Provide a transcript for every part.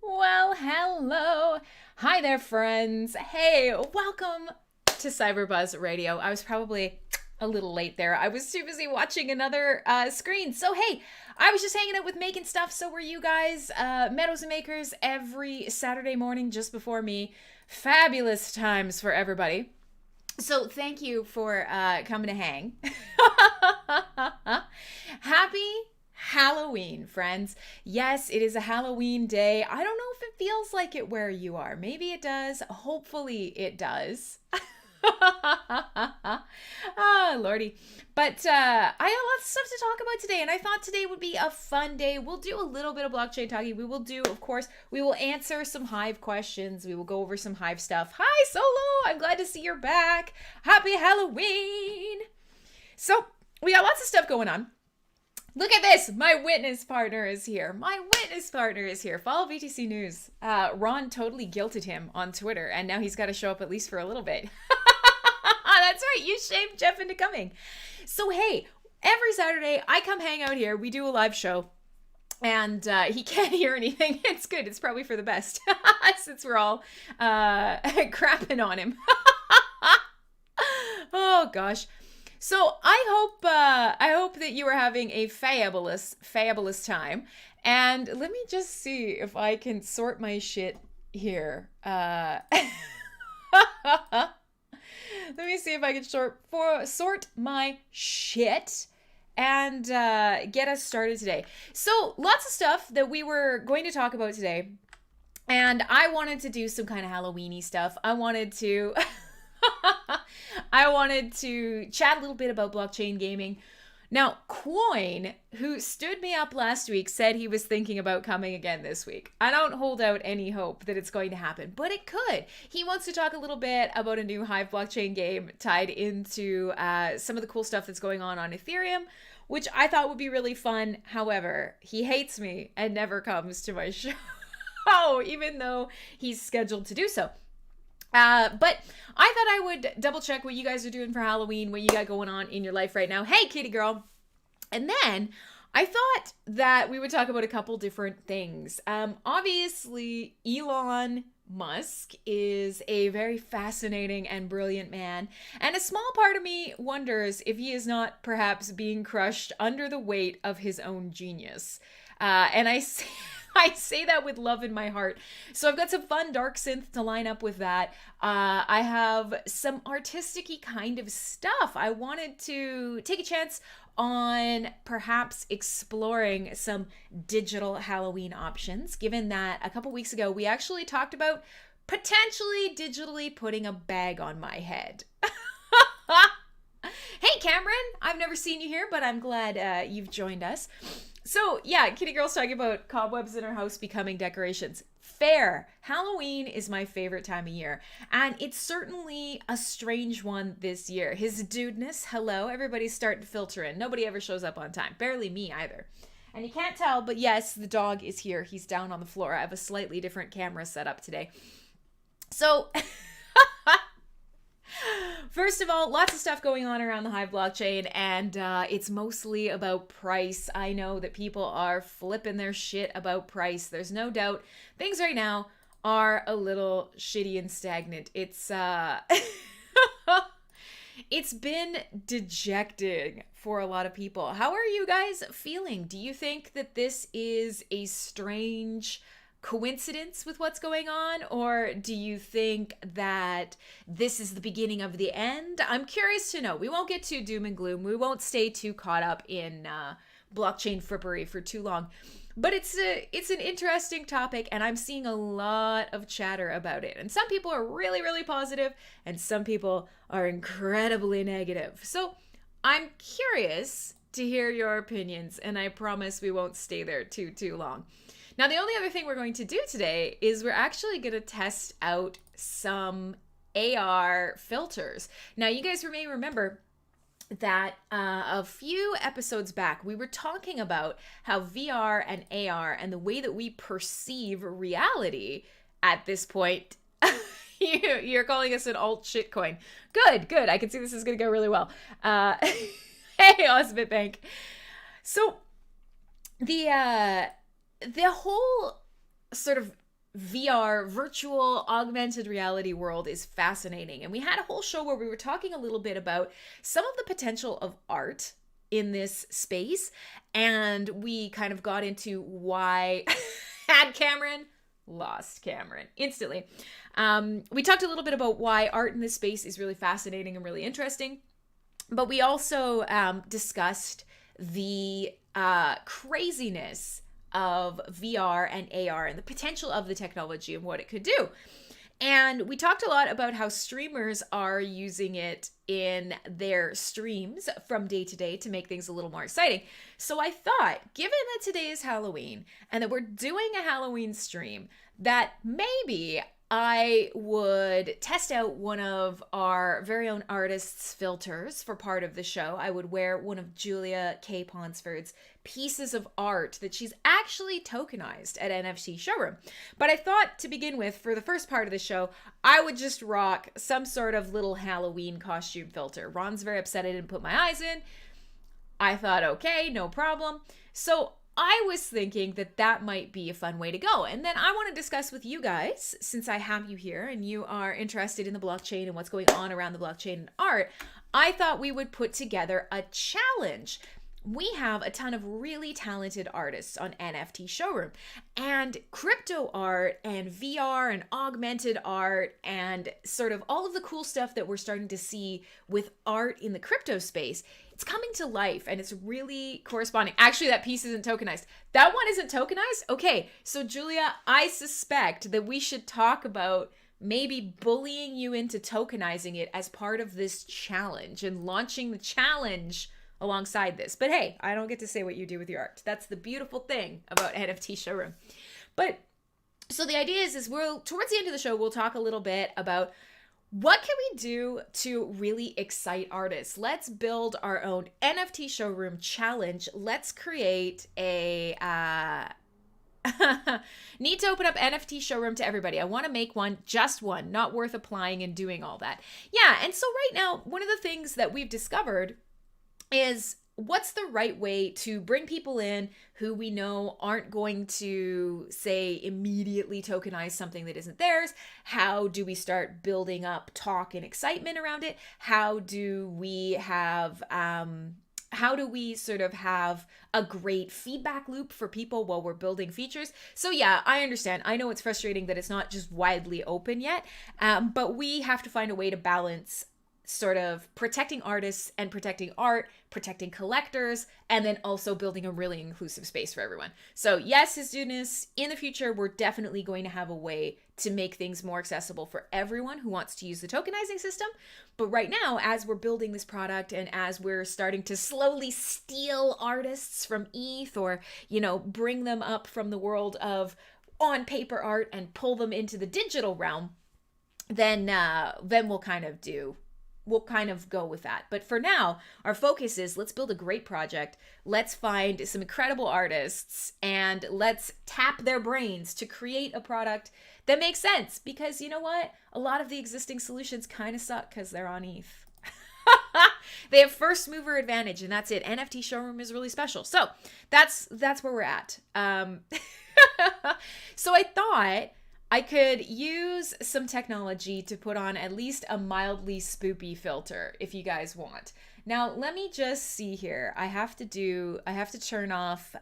Well, hello. Hi there, friends. Hey, welcome to Cyberbuzz Radio. I was probably a little late there. I was too busy watching another screen. So, hey, I was just hanging out with making stuff. So were you guys. Meadows and Makers every Saturday morning just before me. Fabulous times for everybody. So thank you for coming to hang. Happy Halloween, friends. Yes, it is a Halloween day. I don't know if it feels like it where you are. Maybe it does. Hopefully it does. Ah, Lordy. But I have lots of stuff to talk about today, and I thought today would be a fun day. We'll do a little bit of blockchain talking. We will do, of course, we will answer some Hive questions. We will go over some Hive stuff. Hi, Solo. I'm glad to see you're back. Happy Halloween. So we got lots of stuff going on. Look at this. My witness partner is here. Follow VTC News. Ron totally guilted him on Twitter, and now he's got to show up at least for a little bit. That's right. You shamed Jeff into coming. So, hey, every Saturday I come hang out here. We do a live show, and he can't hear anything. It's good. It's probably for the best since we're all crapping on him. Oh, gosh. So I hope that you are having a fabulous time. And let me just see if I can sort my shit here. Let me see if I can sort my shit and get us started today. So lots of stuff that we were going to talk about today. And I wanted to do some kind of Halloween-y stuff. I wanted to chat a little bit about blockchain gaming. Now, Coin, who stood me up last week, said he was thinking about coming again this week. I don't hold out any hope that it's going to happen, but it could. He wants to talk a little bit about a new Hive blockchain game tied into some of the cool stuff that's going on Ethereum, which I thought would be really fun. However, he hates me and never comes to my show, even though he's scheduled to do so. But I thought I would double check what you guys are doing for Halloween, what you got going on in your life right now. Hey, kitty girl. And then I thought that we would talk about a couple different things. Obviously, Elon Musk is a very fascinating and brilliant man. And a small part of me wonders if he is not perhaps being crushed under the weight of his own genius. And I say that with love in my heart. So I've got some fun dark synth to line up with that. I have some artistic-y kind of stuff. I wanted to take a chance on perhaps exploring some digital Halloween options, given that a couple weeks ago we actually talked about potentially digitally putting a bag on my head. Hey, Cameron. I've never seen you here, but I'm glad you've joined us. So, yeah, Kitty Girl's talking about cobwebs in her house becoming decorations. Fair. Halloween is my favorite time of year. And it's certainly a strange one this year. His dudeness, hello, everybody's starting to filter in. Nobody ever shows up on time. Barely me either. And you can't tell, but yes, the dog is here. He's down on the floor. I have a slightly different camera set up today. So... First of all, lots of stuff going on around the Hive blockchain, and it's mostly about price. I know that people are flipping their shit about price. There's no doubt things right now are a little shitty and stagnant. It's it's been dejecting for a lot of people. How are you guys feeling? Do you think that this is a strange coincidence with what's going on, or do you think that this is the beginning of the end? I'm curious to know. We won't get too doom and gloom. We won't stay too caught up in blockchain frippery for too long, but it's an interesting topic, and I'm seeing a lot of chatter about it, and some people are really positive and some people are incredibly negative. So I'm curious to hear your opinions, and I promise we won't stay there too long. Now, the only other thing we're going to do today is we're actually going to test out some AR filters. Now, you guys may remember that a few episodes back, we were talking about how VR and AR and the way that we perceive reality at this point. You're calling us an alt shitcoin. Good. I can see this is going to go really well. Hey, Osbit Bank. So the whole sort of VR, virtual augmented reality world is fascinating. And we had a whole show where we were talking a little bit about some of the potential of art in this space. And we kind of got into why had Cameron, lost Cameron instantly. We talked a little bit about why art in this space is really fascinating and really interesting. But we also discussed the craziness of VR and AR and the potential of the technology and what it could do. And we talked a lot about how streamers are using it in their streams from day to day to make things a little more exciting. So I thought, given that today is Halloween and that we're doing a Halloween stream, that maybe I would test out one of our very own artists' filters for part of the show. I would wear one of Julia K. Ponsford's pieces of art that she's actually tokenized at NFT Showroom. But I thought to begin with, for the first part of the show, I would just rock some sort of little Halloween costume filter. Ron's very upset I didn't put my eyes in. I thought, okay, no problem. So I was thinking that that might be a fun way to go. And then I want to discuss with you guys, since I have you here and you are interested in the blockchain and what's going on around the blockchain and art, I thought we would put together a challenge. We have a ton of really talented artists on NFT Showroom, and crypto art and VR and augmented art and sort of all of the cool stuff that we're starting to see with art in the crypto space. It's coming to life and it's really corresponding. Actually, that piece isn't tokenized. That one isn't tokenized? Okay, so Julia, I suspect that we should talk about maybe bullying you into tokenizing it as part of this challenge and launching the challenge alongside this. But hey, I don't get to say what you do with your art. That's the beautiful thing about NFT Showroom. But so the idea is we'll, towards the end of the show, we'll talk a little bit about what can we do to really excite artists? Let's build our own NFT Showroom challenge. Let's create a need to open up NFT Showroom to everybody. I want to make one, just one, not worth applying and doing all that. Yeah, and so right now, one of the things that we've discovered is what's the right way to bring people in who we know aren't going to, say, immediately tokenize something that isn't theirs? How do we start building up talk and excitement around it? How do we sort of have a great feedback loop for people while we're building features? So yeah, I understand. I know it's frustrating that it's not just widely open yet, but we have to find a way to balance sort of protecting artists and protecting art, protecting collectors, and then also building a really inclusive space for everyone. So yes, His Goodness, in the future, we're definitely going to have a way to make things more accessible for everyone who wants to use the tokenizing system. But right now, as we're building this product and as we're starting to slowly steal artists from ETH or, bring them up from the world of on paper art and pull them into the digital realm, then we'll kind of go with that. But for now, our focus is let's build a great project. Let's find some incredible artists and let's tap their brains to create a product that makes sense. Because you know what? A lot of the existing solutions kind of suck because they're on ETH. They have first mover advantage and that's it. NFT Showroom is really special. So that's where we're at. So I thought I could use some technology to put on at least a mildly spoopy filter if you guys want. Now, let me just see here. I have to turn off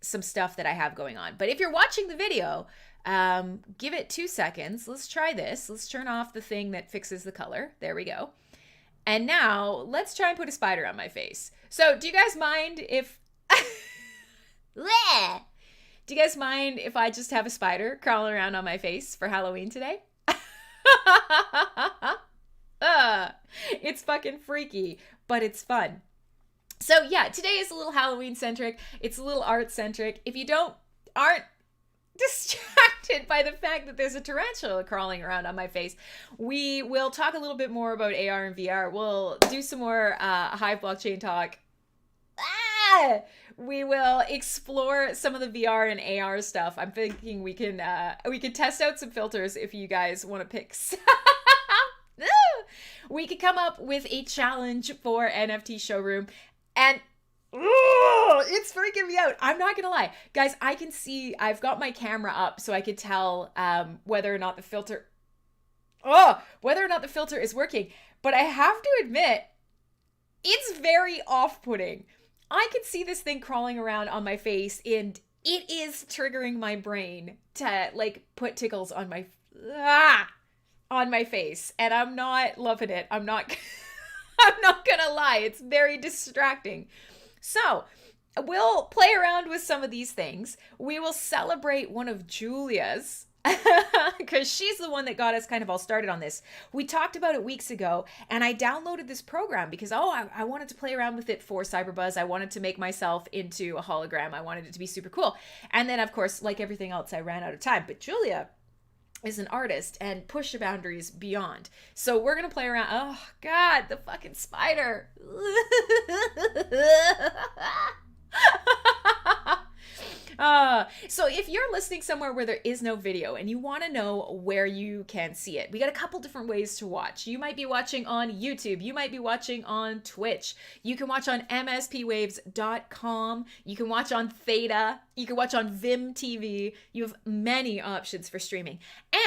some stuff that I have going on. But if you're watching the video, give it 2 seconds. Let's try this. Let's turn off the thing that fixes the color. There we go. And now let's try and put a spider on my face. So do you guys mind if... Do you guys mind if I just have a spider crawling around on my face for Halloween today? It's fucking freaky, but it's fun. So yeah, today is a little Halloween centric. It's a little art centric. If you aren't distracted by the fact that there's a tarantula crawling around on my face, we will talk a little bit more about AR and VR. We'll do some more Hive blockchain talk. We will explore some of the VR and AR stuff. I'm thinking we can test out some filters if you guys want to pick. We could come up with a challenge for NFT Showroom, and It's freaking me out. I'm not gonna lie. Guys, I can see, I've got my camera up so I could tell whether or not the filter is working. But I have to admit, it's very off-putting. I can see this thing crawling around on my face, and it is triggering my brain to like put tickles on my face, and I'm not loving it. I'm not I'm not gonna lie, it's very distracting. So we'll play around with some of these things. We will celebrate one of Julia's, because she's the one that got us kind of all started on this. We talked about it weeks ago, and I downloaded this program because, I wanted to play around with it for Cyberbuzz. I wanted to make myself into a hologram. I wanted it to be super cool. And then, of course, like everything else, I ran out of time. But Julia is an artist and pushed the boundaries beyond. So we're going to play around. Oh, God, the fucking spider. So if you're listening somewhere where there is no video and you want to know where you can see it, we got a couple different ways to watch. You might be watching on YouTube. You might be watching on Twitch. You can watch on mspwaves.com. You can watch on Theta. You can watch on Vim TV. You have many options for streaming.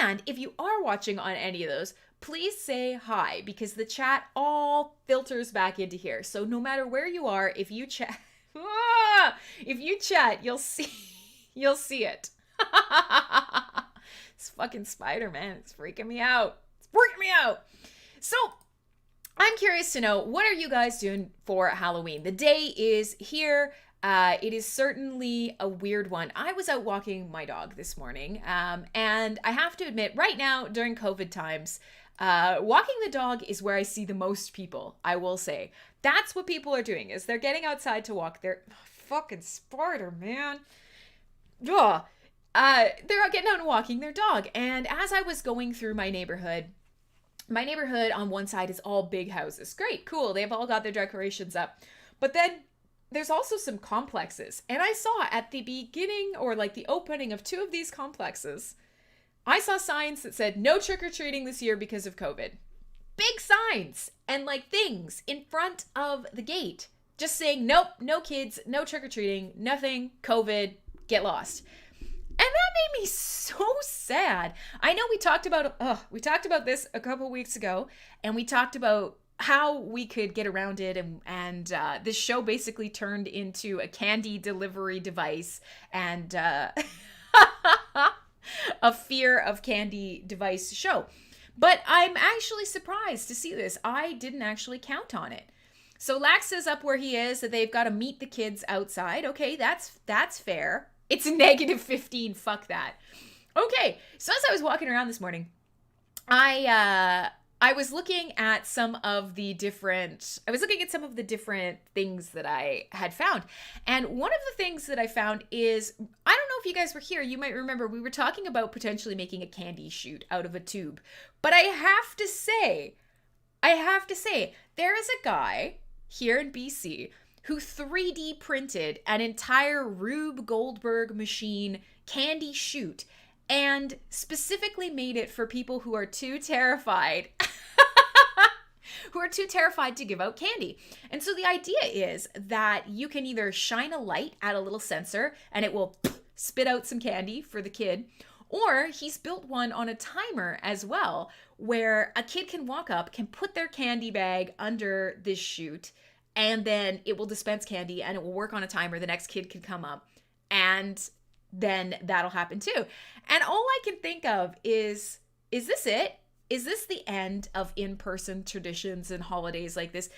And if you are watching on any of those, please say hi, because the chat all filters back into here. So no matter where you are, if you chat, you'll see it. This fucking spider, man, it's freaking me out. So I'm curious to know, what are you guys doing for Halloween? The day is here. It is certainly a weird one. I was out walking my dog this morning, and I have to admit, right now during COVID times, walking the dog is where I see the most people, I will say. That's what people are doing, is they're getting outside to walk their fucking spider, man. Ugh. They're getting out and walking their dog. And as I was going through my neighborhood on one side is all big houses. Great, cool. They've all got their decorations up. But then there's also some complexes. And I saw at the beginning, or like the opening of two of these complexes, I saw signs that said no trick-or-treating this year because of COVID. Big signs and like things in front of the gate just saying, nope, no kids, no trick-or-treating, nothing, COVID, get lost. And that made me so sad. I know we talked about this a couple weeks ago, and we talked about how we could get around it, and this show basically turned into a candy delivery device and a fear of candy device show. But I'm actually surprised to see this. I didn't actually count on it. So Lax is up where he is, that they've got to meet the kids outside. Okay, that's fair. It's -15. Fuck that. Okay, so as I was walking around this morning, I was looking at some of the different things that I had found. And one of the things that I found is, I don't know if you guys were here, you might remember we were talking about potentially making a candy chute out of a tube. But I have to say, there is a guy here in BC who 3D printed an entire Rube Goldberg machine candy chute and specifically made it for people who are too terrified to give out candy. And so the idea is that you can either shine a light at a little sensor and it will spit out some candy for the kid, or he's built one on a timer as well, where a kid can walk up, can put their candy bag under this chute, and then it will dispense candy and it will work on a timer. The next kid can come up and then that'll happen too. And all I can think of is this it? Is this the end of in-person traditions and holidays like this?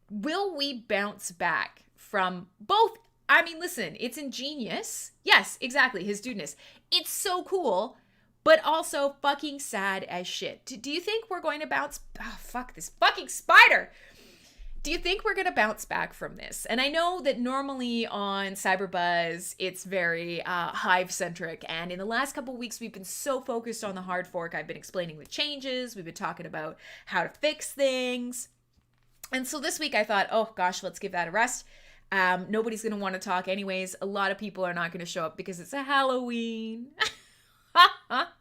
Will we bounce back from both? I mean, listen, it's ingenious. Yes, exactly. His dudeness. It's so cool, but also fucking sad as shit. Do you think we're going to bounce? Oh, fuck this fucking spider. Do you think we're going to bounce back from this? And I know that normally on Cyberbuzz, it's very Hive-centric. And in the last couple of weeks, we've been so focused on the hard fork. I've been explaining the changes. We've been talking about how to fix things. And so this week I thought, oh gosh, let's give that a rest. Nobody's going to want to talk anyways. A lot of people are not going to show up because it's a Halloween.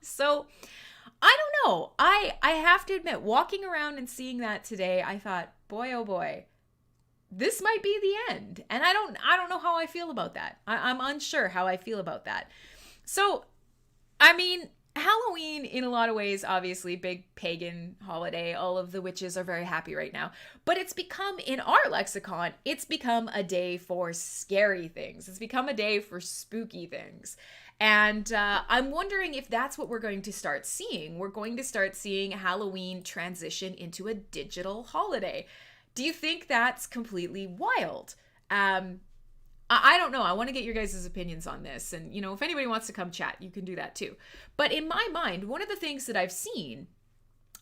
So I don't know. I have to admit, walking around and seeing that today, I thought, boy, oh boy, this might be the end. And I don't know how I feel about that. I'm unsure how I feel about that. So, I mean, Halloween, in a lot of ways, obviously, big pagan holiday. All of the witches are very happy right now. But it's become, in our lexicon, it's become a day for scary things. It's become a day for spooky things. And I'm wondering if that's what we're going to start seeing. We're going to start seeing Halloween transition into a digital holiday. Do you think that's completely wild? I don't know. I want to get your guys' opinions on this. And, you know, if anybody wants to come chat, you can do that too. But in my mind, one of the things that I've seen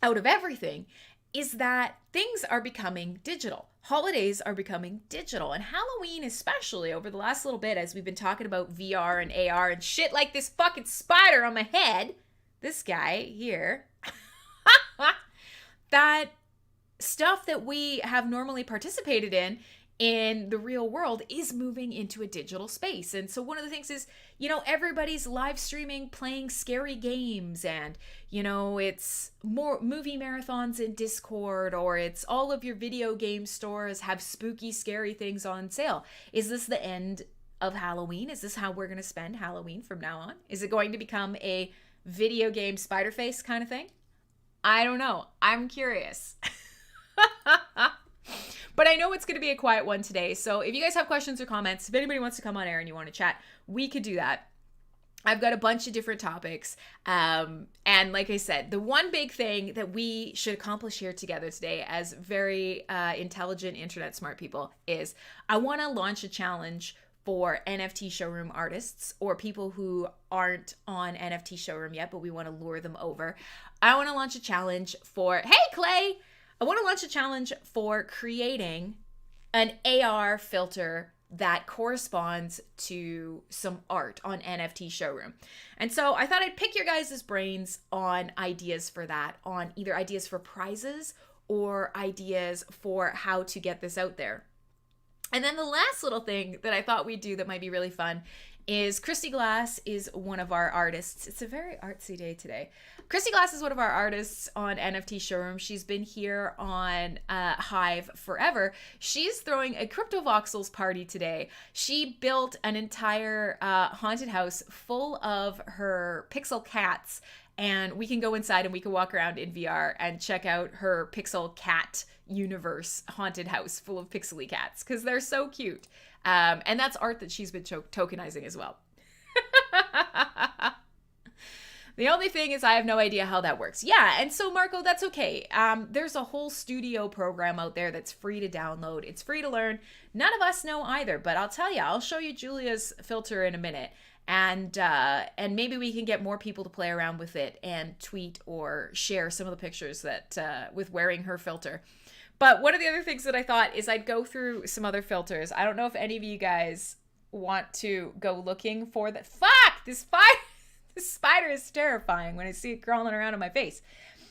out of everything is that things are becoming digital. Holidays are becoming digital. And Halloween, especially over the last little bit, as we've been talking about VR and AR and shit like this fucking spider on my head, this guy here, that stuff that we have normally participated in the real world is moving into a digital space. And so one of the things is, you know, everybody's live streaming, playing scary games, and, you know, it's more movie marathons in Discord, or it's all of your video game stores have spooky, scary things on sale. Is this the end of Halloween? Is this how we're going to spend Halloween from now on? Is it going to become a video game spider face kind of thing? I don't know. I'm curious. But I know it's going to be a quiet one today. So if you guys have questions or comments, if anybody wants to come on air and you want to chat, we could do that. I've got a bunch of different topics. And like I said, the one big thing that we should accomplish here together today as very intelligent internet smart people is I want to launch a challenge for NFT showroom artists or people who aren't on NFT showroom yet, but we want to lure them over. I want to launch a challenge for, hey, Clay! I want to launch a challenge for creating an AR filter that corresponds to some art on NFT showroom. And so I thought I'd pick your guys' brains on ideas for that, on either ideas for prizes or ideas for how to get this out there. And then the last little thing that I thought we'd do that might be really fun is Christy Glass is one of our artists. It's a very artsy day today. Christy Glass is one of our artists on NFT Showroom. She's been here on Hive forever. She's throwing a Crypto Voxels party today. She built an entire haunted house full of her pixel cats, and we can go inside and we can walk around in VR and check out her pixel cat universe haunted house full of pixely cats because they're so cute. And that's art that she's been tokenizing as well. The only thing is I have no idea how that works. Yeah, and so Marco, that's okay. There's a whole studio program out there that's free to download. It's free to learn. None of us know either, but I'll tell you, I'll show you Julia's filter in a minute. And maybe we can get more people to play around with it and tweet or share some of the pictures that with wearing her filter. But one of the other things that I thought is I'd go through some other filters. I don't know if any of you guys want to go looking for that. Fuck! This spider is terrifying when I see it crawling around on my face.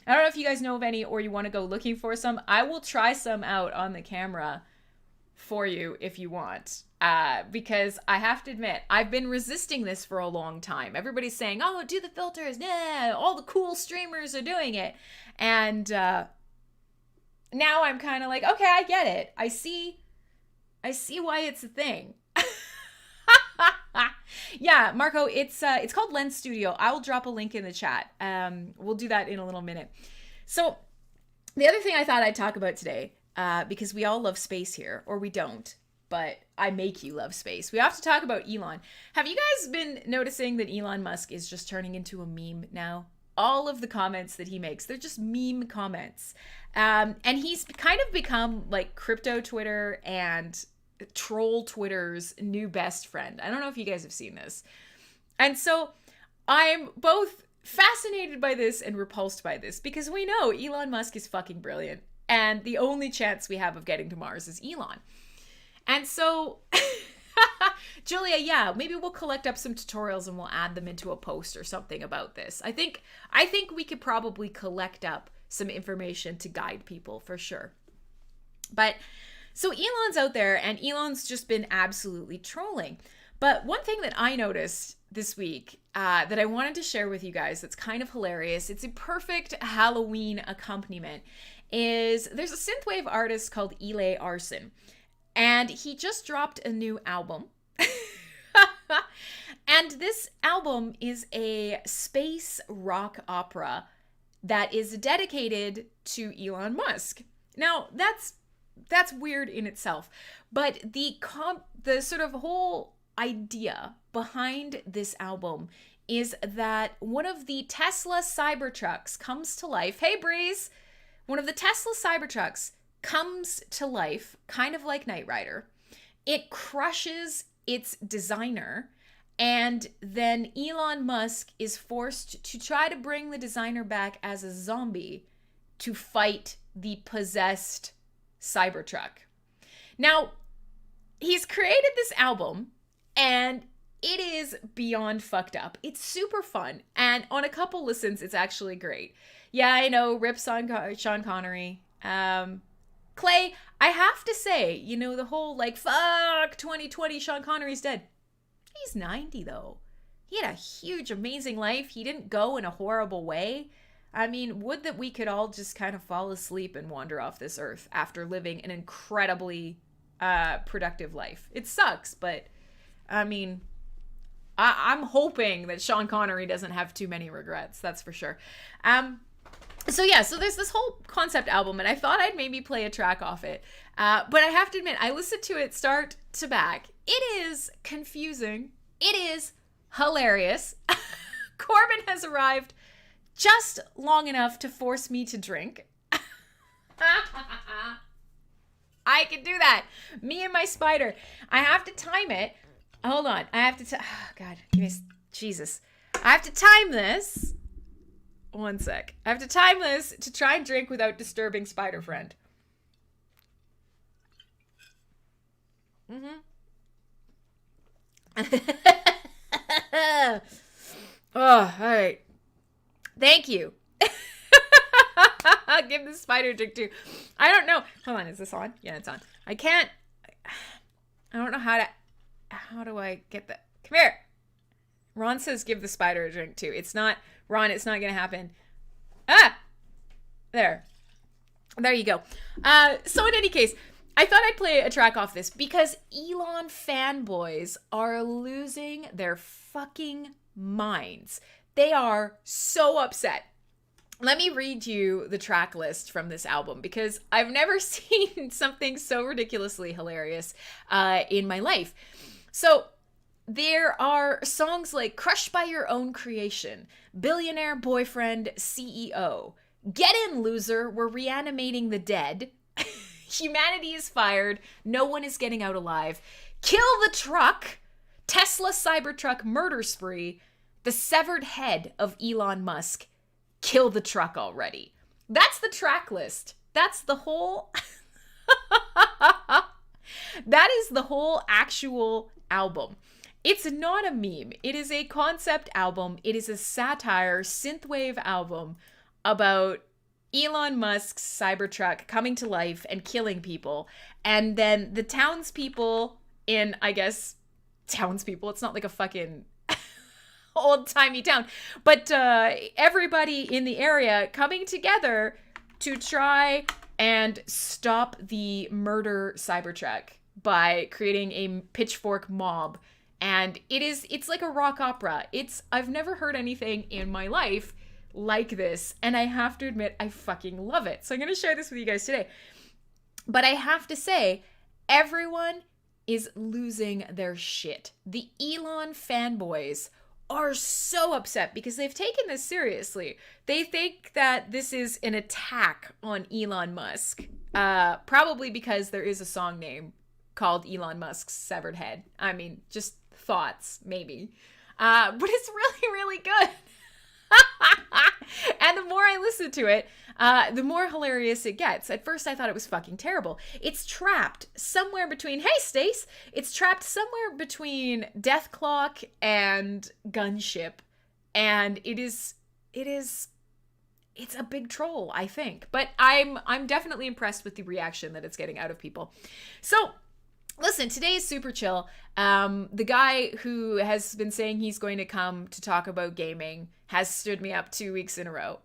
I don't know if you guys know of any or you want to go looking for some. I will try some out on the camera for you if you want. Because I have to admit, I've been resisting this for a long time. Everybody's saying, oh, do the filters. Yeah, all the cool streamers are doing it. And now I'm kind of like, okay, I get it. I see why it's a thing. Yeah, Marco, it's called Lens Studio. I will drop a link in the chat. We'll do that in a little minute. So the other thing I thought I'd talk about today, because we all love space here, or we don't, but I make you love space. We have to talk about Elon. Have you guys been noticing that Elon Musk is just turning into a meme now? All of the comments that he makes, they're just meme comments. And he's kind of become like crypto Twitter and troll Twitter's new best friend. I don't know if you guys have seen this. And so I'm both fascinated by this and repulsed by this because we know Elon Musk is fucking brilliant. And the only chance we have of getting to Mars is Elon. And so, Julia, yeah, maybe we'll collect up some tutorials and we'll add them into a post or something about this. I think we could probably collect up some information to guide people for sure. But so Elon's out there and Elon's just been absolutely trolling. But one thing that I noticed this week that I wanted to share with you guys that's kind of hilarious, it's a perfect Halloween accompaniment, is there's a synthwave artist called Ile Arson. And he just dropped a new album. And this album is a space rock opera that is dedicated to Elon Musk. Now, that's weird in itself, but the sort of whole idea behind this album is that one of the Tesla Cybertrucks comes to life. Hey, Breeze! One of the Tesla Cybertrucks comes to life, kind of like Knight Rider. It crushes its designer, and then Elon Musk is forced to try to bring the designer back as a zombie to fight the possessed Cybertruck. Now, he's created this album, and it is beyond fucked up. It's super fun, and on a couple listens, it's actually great. Yeah, I know, rips on Sean Connery. Clay, I have to say, you know, the whole, like, fuck 2020, Sean Connery's dead. He's 90, though. He had a huge, amazing life. He didn't go in a horrible way. I mean, would that we could all just kind of fall asleep and wander off this earth after living an incredibly productive life. It sucks, but, I mean, I'm hoping that Sean Connery doesn't have too many regrets. That's for sure. So there's this whole concept album, and I thought I'd maybe play a track off it. But I have to admit, I listened to it start to back. It is confusing. It is hilarious. Corbin has arrived just long enough to force me to drink. I can do that. Me and my spider. I have to time it. Hold on. I have to... oh, God. Jesus. I have to time this. One sec. I have to time this to try and drink without disturbing Spider Friend. Oh, all right. Thank you. I'll give the spider drink too. I don't know. Hold on. Is this on? Yeah, it's on. I don't know how do I get that? Come here. Ron says give the spider a drink too. It's not, Ron, it's not going to happen. There you go. So in any case, I thought I'd play a track off this because Elon fanboys are losing their fucking minds. They are so upset. Let me read you the track list from this album because I've never seen something so ridiculously hilarious in my life. So there are songs like Crushed by Your Own Creation, Billionaire Boyfriend CEO, Get In Loser, We're Reanimating the Dead, Humanity is Fired, No One is Getting Out Alive, Kill the Truck, Tesla Cybertruck Murder Spree, The Severed Head of Elon Musk, Kill the Truck Already. That's the track list. That's the whole... that is the whole actual album. It's not a meme. It is a concept album. It is a satire synthwave album about Elon Musk's Cybertruck coming to life and killing people. And then the townspeople in, I guess, townspeople, it's not like a fucking old-timey town, but everybody in the area coming together to try and stop the murder Cybertruck by creating a pitchfork mob. And it's like a rock opera. I've never heard anything in my life like this, and I have to admit, I fucking love it. So I'm going to share this with you guys today. But I have to say, everyone is losing their shit. The Elon fanboys are so upset because they've taken this seriously. They think that this is an attack on Elon Musk, probably because there is a song name called Elon Musk's Severed Head. I mean, just thoughts, maybe. But it's really, really good. And the more I listen to it, the more hilarious it gets. At first, I thought it was fucking terrible. It's trapped somewhere between, hey, Stace, it's trapped somewhere between Death Clock and Gunship. And it's a big troll, I think. But I'm definitely impressed with the reaction that it's getting out of people. So, listen, today is super chill. The guy who has been saying he's going to come to talk about gaming has stood me up 2 weeks in a row.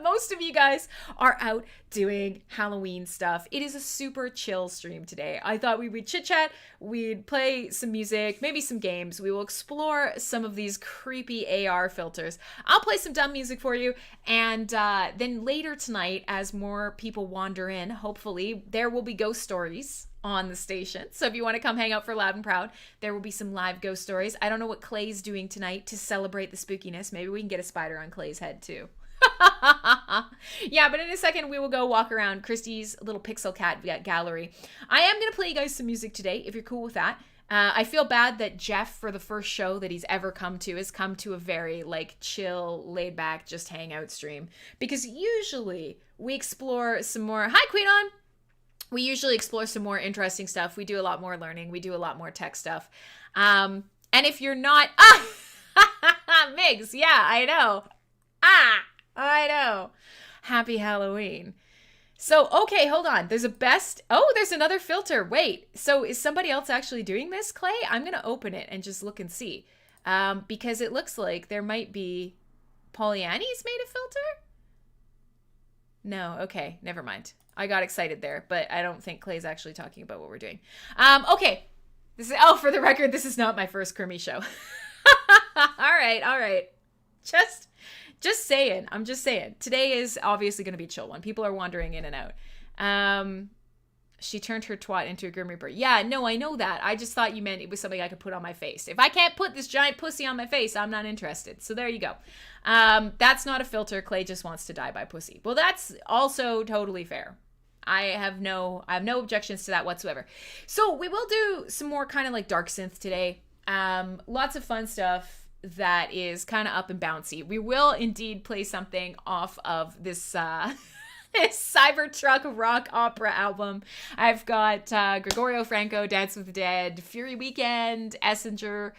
Most of you guys are out doing Halloween stuff. It is a super chill stream today. I thought we would chit chat, we'd play some music, maybe some games. We will explore some of these creepy AR filters. I'll play some dumb music for you. And then later tonight, as more people wander in, hopefully there will be ghost stories on the station. So if you want to come hang out for Loud and Proud, there will be some live ghost stories. I don't know what Clay's doing tonight to celebrate the spookiness. Maybe we can get a spider on Clay's head too. Yeah, but in a second we will go walk around Christy's little pixel cat gallery. I am going to play you guys some music today, if you're cool with that. I feel bad that Jeff, for the first show that he's ever come to, has come to a very like chill, laid back, just hang out stream. Because usually we explore some more... Hi, Queenon! We usually explore some more interesting stuff. We do a lot more learning. We do a lot more tech stuff. And if you're not... Migs, yeah, I know. I know. Happy Halloween. So, okay, hold on. There's a best... Oh, there's another filter. Wait, so is somebody else actually doing this, Clay? I'm going to open it and just look and see. Because it looks like there might be... Pollyanni's made a filter? No, okay, never mind. I got excited there, but I don't think Clay's actually talking about what we're doing. Okay. This is... Oh, for the record, this is not my first Crimmy show. All right. Just saying. I'm just saying. Today is obviously going to be a chill one. People are wandering in and out. She turned her twat into a Grim Reaper. Yeah, no, I know that. I just thought you meant it was something I could put on my face. If I can't put this giant pussy on my face, I'm not interested. So there you go. That's not a filter. Clay just wants to die by pussy. Well, that's also totally fair. I have no objections to that whatsoever. So we will do some more kind of like dark synth today. Lots of fun stuff that is kind of up and bouncy. We will indeed play something off of this this Cybertruck rock opera album. I've got Gregorio Franco, Dance with the Dead, Fury Weekend, Essinger,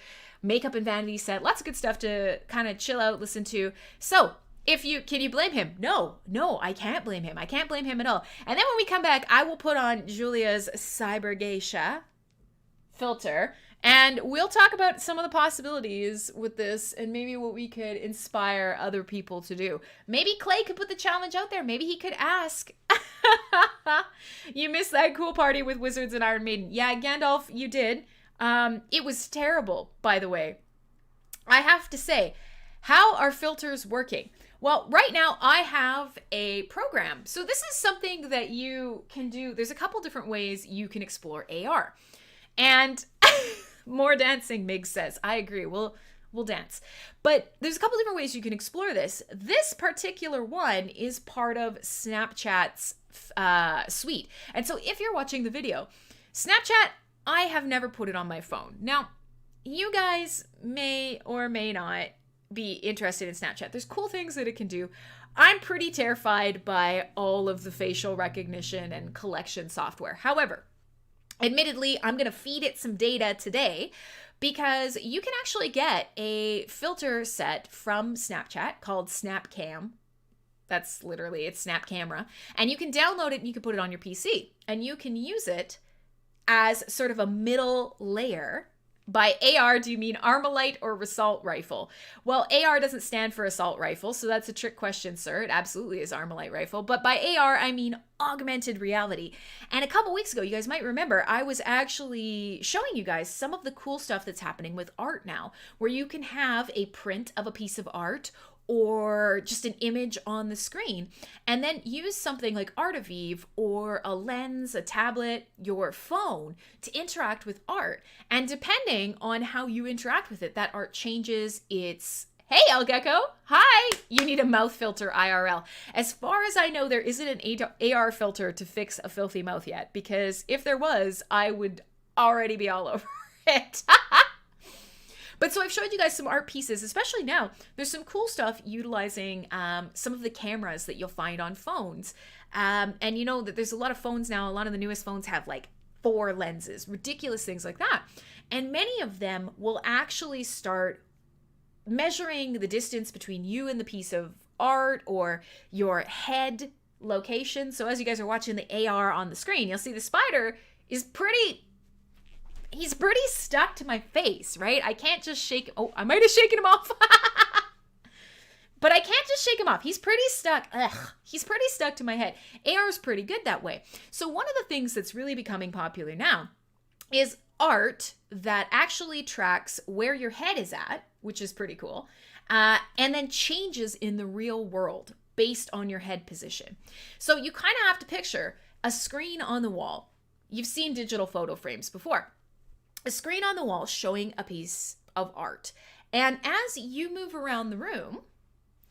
Makeup and Vanity Set. Lots of good stuff to kind of chill out, listen to. So can you blame him? No, I can't blame him. I can't blame him at all. And then when we come back, I will put on Julia's Cyber Geisha filter, and we'll talk about some of the possibilities with this and maybe what we could inspire other people to do. Maybe Clay could put the challenge out there. Maybe he could ask. You missed that cool party with Wizards and Iron Maiden. Yeah, Gandalf, you did. It was terrible, by the way. I have to say, how are filters working? Well, right now I have a program. So this is something that you can do. There's a couple different ways you can explore AR. And more dancing, Mig says. I agree. We'll dance. But there's a couple different ways you can explore this. This particular one is part of Snapchat's suite. And so if you're watching the video, Snapchat, I have never put it on my phone. Now, you guys may or may not be interested in Snapchat. There's cool things that it can do. I'm pretty terrified by all of the facial recognition and collection software. However, admittedly, I'm going to feed it some data today because you can actually get a filter set from Snapchat called SnapCam. That's literally, it's Snap Camera. And you can download it and you can put it on your PC. And you can use it as sort of a middle layer. By AR, do you mean Armalite or Assault Rifle? Well, AR doesn't stand for Assault Rifle, so that's a trick question, sir. It absolutely is Armalite Rifle. But by AR, I mean augmented reality. And a couple weeks ago, you guys might remember, I was actually showing you guys some of the cool stuff that's happening with art now, where you can have a print of a piece of art or just an image on the screen, and then use something like Artivive or a lens, a tablet, your phone to interact with art. And depending on how you interact with it, that art changes its... Hey, El Gecko. Hi. You need a mouth filter IRL. As far as I know, there isn't an AR filter to fix a filthy mouth yet, because if there was, I would already be all over it. But so I've showed you guys some art pieces, especially now. There's some cool stuff utilizing some of the cameras that you'll find on phones. And you know that there's a lot of phones now. A lot of the newest phones have like 4 lenses, ridiculous things like that. And many of them will actually start measuring the distance between you and the piece of art or your head location. So as you guys are watching the AR on the screen, you'll see the spider is he's pretty stuck to my face, right? I can't just shake... Oh, I might have shaken him off. But I can't just shake him off. He's pretty stuck. He's pretty stuck to my head. AR is pretty good that way. So one of the things that's really becoming popular now is art that actually tracks where your head is at, which is pretty cool, and then changes in the real world based on your head position. So you kind of have to picture a screen on the wall. You've seen digital photo frames before. A screen on the wall showing a piece of art. And as you move around the room,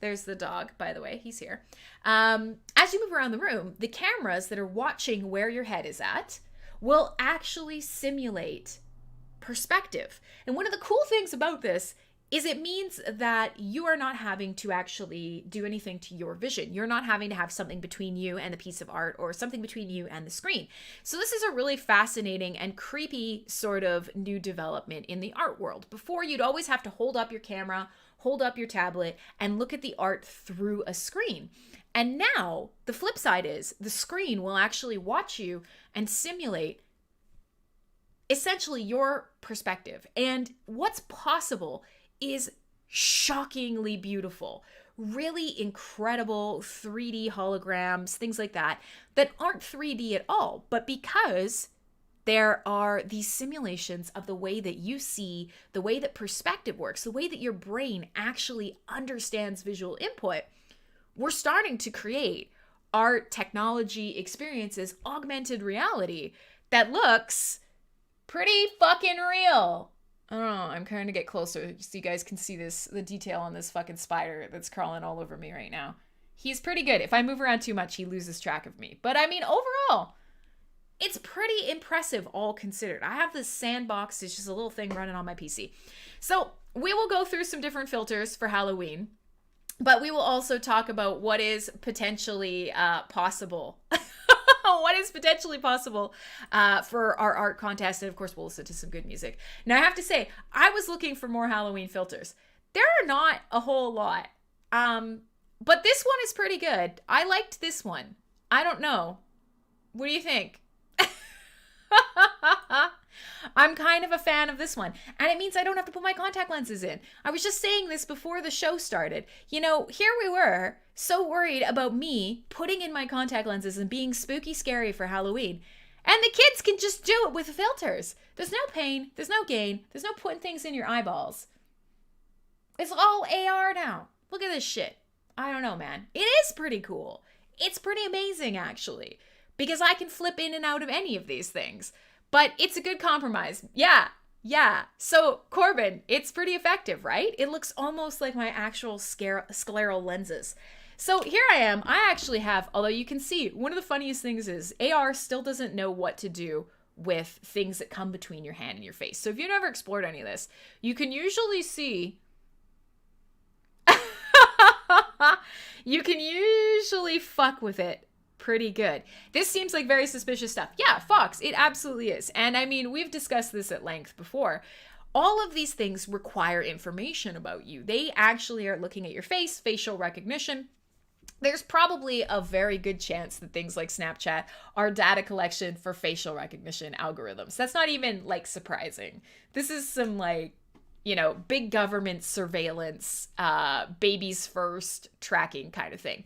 there's the dog, by the way, he's here. As you move around the room, the cameras that are watching where your head is at will actually simulate perspective. And one of the cool things about this is it means that you are not having to actually do anything to your vision. You're not having to have something between you and the piece of art or something between you and the screen. So this is a really fascinating and creepy sort of new development in the art world. Before, you'd always have to hold up your camera, hold up your tablet, and look at the art through a screen. And now the flip side is the screen will actually watch you and simulate essentially your perspective. And what's possible is shockingly beautiful, really incredible 3D holograms, things like that aren't 3D at all. But because there are these simulations of the way that you see, the way that perspective works, the way that your brain actually understands visual input, we're starting to create art, technology, experiences, augmented reality that looks pretty fucking real. I don't know, I'm trying to get closer so you guys can see the detail on this fucking spider that's crawling all over me right now. He's pretty good. If I move around too much, he loses track of me. But I mean, overall, it's pretty impressive, all considered. I have this sandbox. It's just a little thing running on my PC. So we will go through some different filters for Halloween, but we will also talk about what is potentially possible. What is potentially possible for our art contest. And of course, we'll listen to some good music. Now, I have to say, I was looking for more Halloween filters. There are not a whole lot. But this one is pretty good. I liked this one. I don't know. What do you think? I'm kind of a fan of this one. And it means I don't have to put my contact lenses in. I was just saying this before the show started. You know, here we were, so worried about me putting in my contact lenses and being spooky scary for Halloween. And the kids can just do it with filters. There's no pain. There's no gain. There's no putting things in your eyeballs. It's all AR now. Look at this shit. I don't know, man. It is pretty cool. It's pretty amazing, actually. Because I can flip in and out of any of these things. But it's a good compromise. Yeah. So, Corbin, it's pretty effective, right? It looks almost like my actual scleral lenses. So here I am. I actually have, although you can see, one of the funniest things is AR still doesn't know what to do with things that come between your hand and your face. So if you've never explored any of this, you can usually see... you can usually fuck with it pretty good. This seems like very suspicious stuff. Yeah, Fox, it absolutely is. And I mean, we've discussed this at length before. All of these things require information about you. They actually are looking at your face, facial recognition. There's probably a very good chance that things like Snapchat are data collection for facial recognition algorithms. That's not even like surprising. This is some like, you know, big government surveillance, babies first tracking kind of thing.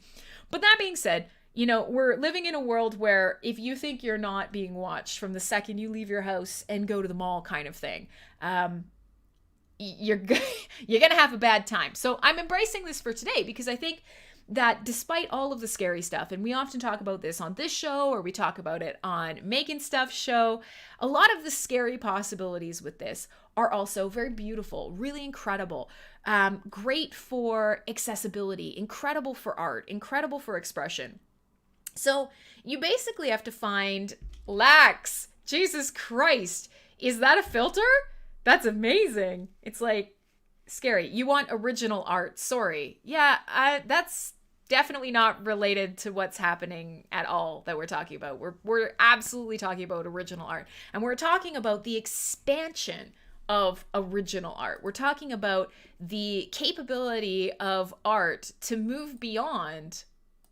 But that being said, you know, we're living in a world where if you think you're not being watched from the second you leave your house and go to the mall kind of thing, you're going to have a bad time. So I'm embracing this for today because I think that despite all of the scary stuff, and we often talk about this on this show or we talk about it on Making Stuff show, a lot of the scary possibilities with this are also very beautiful, really incredible, great for accessibility, incredible for art, incredible for expression. So you basically have to find Lax. Jesus Christ. Is that a filter? That's amazing. It's like scary. You want original art. Sorry. Yeah, that's definitely not related to what's happening at all that we're talking about. We're absolutely talking about original art. And we're talking about the expansion of original art. We're talking about the capability of art to move beyond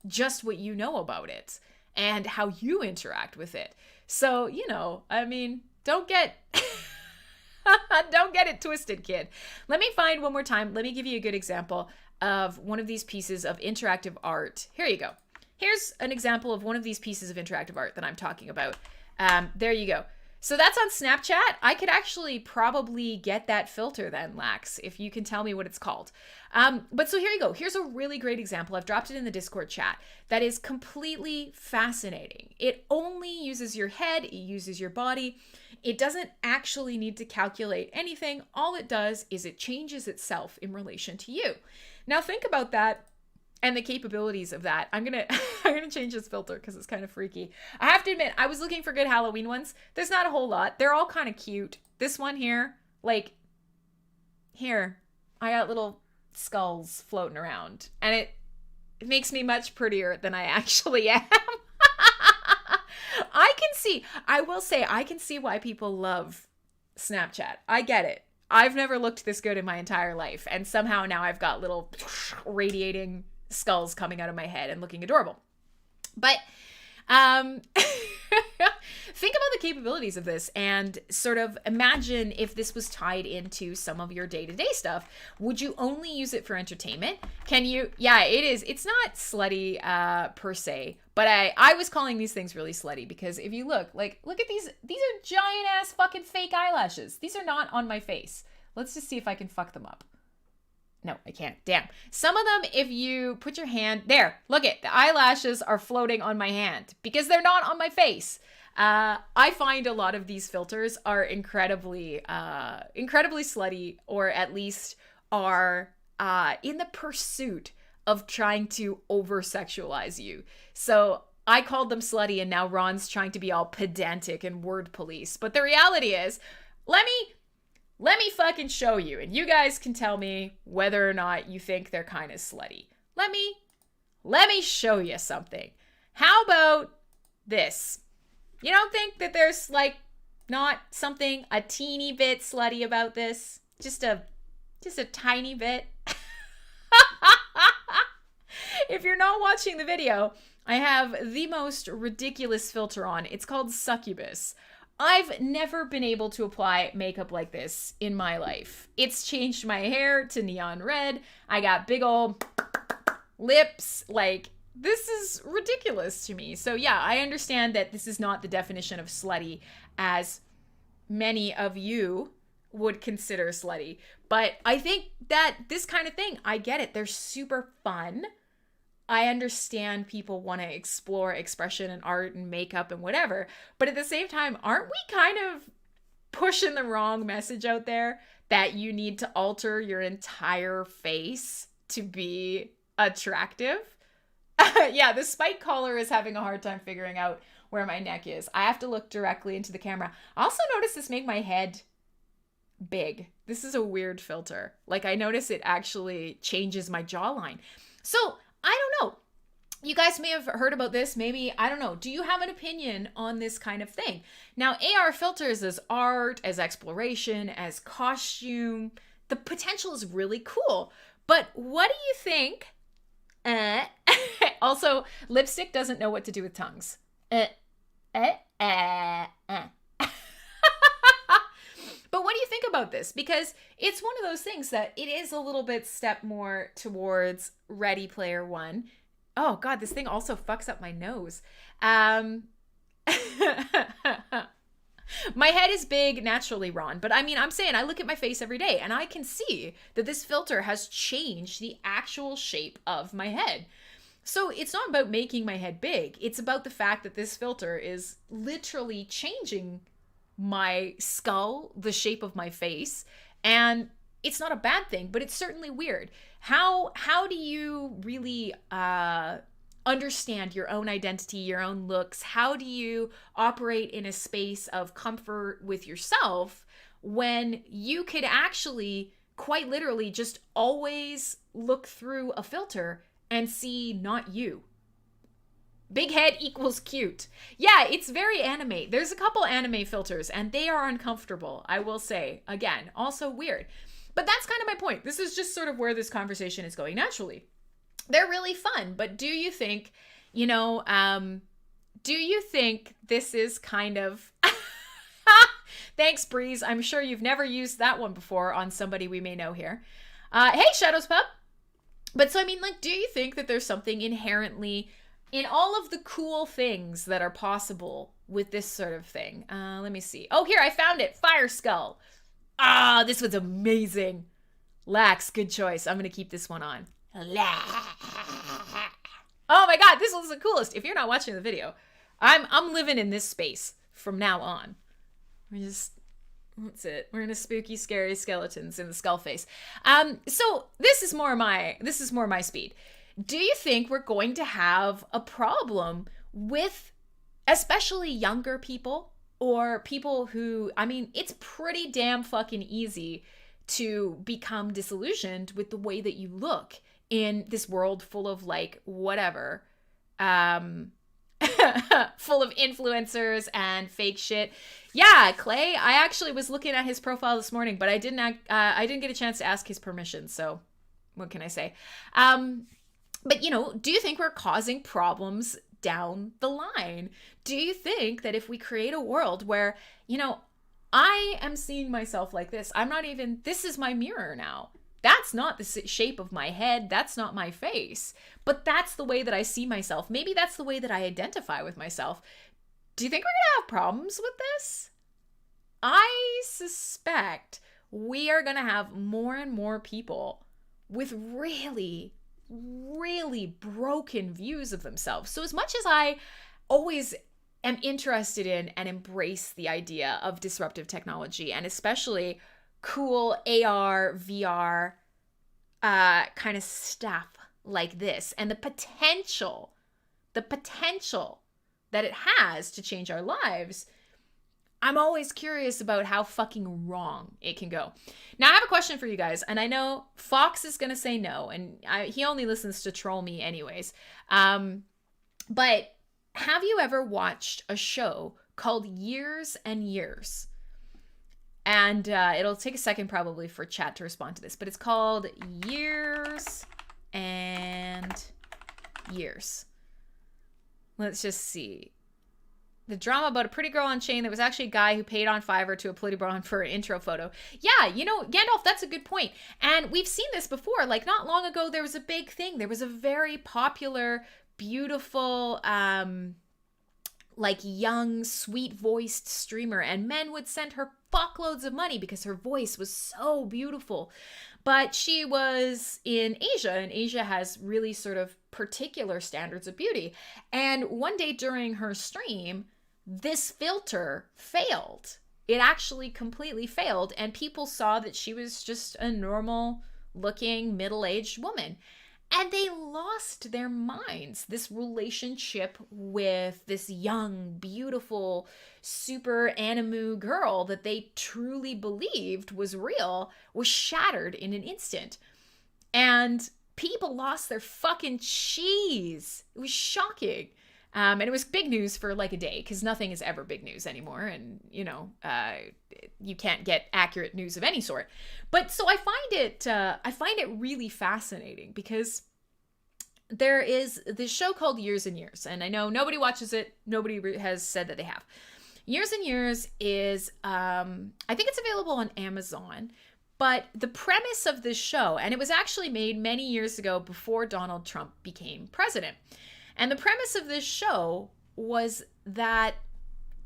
just what you know about it and how you interact with it. So, you know, I mean, don't get Don't get it twisted, kid. Let me find one more time. Let me give you a good example of one of these pieces of interactive art. Here you go. Here's an example of one of these pieces of interactive art that I'm talking about. There you go. So that's on Snapchat. I could actually probably get that filter then, Lax, if you can tell me what it's called. But so here you go. Here's a really great example. I've dropped it in the Discord chat that is completely fascinating. It only uses your head. It uses your body. It doesn't actually need to calculate anything. All it does is it changes itself in relation to you. Now think about that and the capabilities of that. I'm gonna change this filter because it's kind of freaky. I have to admit, I was looking for good Halloween ones. There's not a whole lot. They're all kind of cute. This one here, like, here, I got little skulls floating around. And it makes me much prettier than I actually am. I will say, I can see why people love Snapchat. I get it. I've never looked this good in my entire life. And somehow now I've got little radiating skulls coming out of my head and looking adorable. But think about the capabilities of this and sort of imagine if this was tied into some of your day-to-day stuff. Would you only use it for entertainment? Can you? Yeah, it is. It's not slutty per se, but I was calling these things really slutty because if you look at these are giant ass fucking fake eyelashes. These are not on my face. Let's just see if I can fuck them up. No, I can't. Damn. Some of them, if you put your hand there, look it, the eyelashes are floating on my hand because they're not on my face. I find a lot of these filters are incredibly slutty, or at least are in the pursuit of trying to over-sexualize you. So I called them slutty, and now Ron's trying to be all pedantic and word police. But the reality is, let me fucking show you, and you guys can tell me whether or not you think they're kind of slutty. Let me show you something. How about this? You don't think that there's like not something a teeny bit slutty about this? Just a tiny bit. If you're not watching the video, I have the most ridiculous filter on. It's called Succubus. I've never been able to apply makeup like this in my life. It's changed my hair to neon red. I got big old lips. Like, this is ridiculous to me. So yeah, I understand that this is not the definition of slutty as many of you would consider slutty. But I think that this kind of thing, I get it. They're super fun. I understand people want to explore expression and art and makeup and whatever, but at the same time, aren't we kind of pushing the wrong message out there that you need to alter your entire face to be attractive? Yeah, the spike collar is having a hard time figuring out where my neck is. I have to look directly into the camera. I also noticed this make my head big. This is a weird filter. Like, I notice it actually changes my jawline. So I don't know. You guys may have heard about this. Maybe, I don't know. Do you have an opinion on this kind of thing? Now, AR filters as art, as exploration, as costume, the potential is really cool. But what do you think? Also, lipstick doesn't know what to do with tongues. But what do you think about this? Because it's one of those things that it is a little bit step more towards Ready Player One. Oh God, this thing also fucks up my nose. My head is big naturally, Ron, but I mean, I'm saying I look at my face every day and I can see that this filter has changed the actual shape of my head. So it's not about making my head big. It's about the fact that this filter is literally changing my skull, the shape of my face, and it's not a bad thing, but it's certainly weird. How do you really understand your own identity, your own looks? How do you operate in a space of comfort with yourself when you could actually quite literally just always look through a filter and see not you? Big head equals cute. Yeah, it's very anime. There's a couple anime filters and they are uncomfortable, I will say. Again, also weird. But that's kind of my point. This is just sort of where this conversation is going naturally. They're really fun, but do you think, do you think this is kind of, Thanks, Breeze. I'm sure you've never used that one before on somebody we may know here. Hey, Shadows Pup. But so, I mean, like, do you think that there's something inherently in all of the cool things that are possible with this sort of thing? Let me see. Oh, here, I found it. Fire Skull. Ah, this one's amazing. Lax, good choice. I'm going to keep this one on. Oh my God, this one's the coolest. If you're not watching the video, I'm living in this space from now on. That's it. We're in a spooky, scary skeletons in the skull face. So this is more my speed. Do you think we're going to have a problem with especially younger people or people who, I mean, it's pretty damn fucking easy to become disillusioned with the way that you look in this world full of like whatever, full of influencers and fake shit. Yeah, Clay, I actually was looking at his profile this morning, but I didn't get a chance to ask his permission. So what can I say? But you know, do you think we're causing problems down the line? Do you think that if we create a world where, you know, I am seeing myself like this, this is my mirror now. That's not the shape of my head. That's not my face. But that's the way that I see myself. Maybe that's the way that I identify with myself. Do you think we're going to have problems with this? I suspect we are going to have more and more people with really, really broken views of themselves. So as much as I always am interested in and embrace the idea of disruptive technology and especially cool AR, VR kind of stuff like this and the potential that it has to change our lives, I'm always curious about how fucking wrong it can go. Now, I have a question for you guys, and I know Fox is going to say no, and he only listens to troll me anyways. But have you ever watched a show called Years and Years? And it'll take a second probably for chat to respond to this, but it's called Years and Years. Let's just see. The drama about a pretty girl on chain that was actually a guy who paid on Fiverr to a Polybron for an intro photo. Yeah, you know, Gandalf, that's a good point. And we've seen this before. Like, not long ago, there was a big thing. There was a very popular, beautiful, like, young, sweet-voiced streamer. And men would send her fuckloads of money because her voice was so beautiful. But she was in Asia, and Asia has really sort of particular standards of beauty. And one day during her stream, this filter failed. It actually completely failed, and people saw that she was just a normal looking middle-aged woman. And they lost their minds. This relationship with this young, beautiful, super animu girl that they truly believed was real was shattered in an instant. And people lost their fucking cheese. It was shocking. And it was big news for like a day because nothing is ever big news anymore. And, you know, you can't get accurate news of any sort. But so I find it really fascinating because there is this show called Years and Years. And I know nobody watches it. Nobody has said that they have. Years and Years is, I think it's available on Amazon. But the premise of this show, and it was actually made many years ago before Donald Trump became president. And the premise of this show was that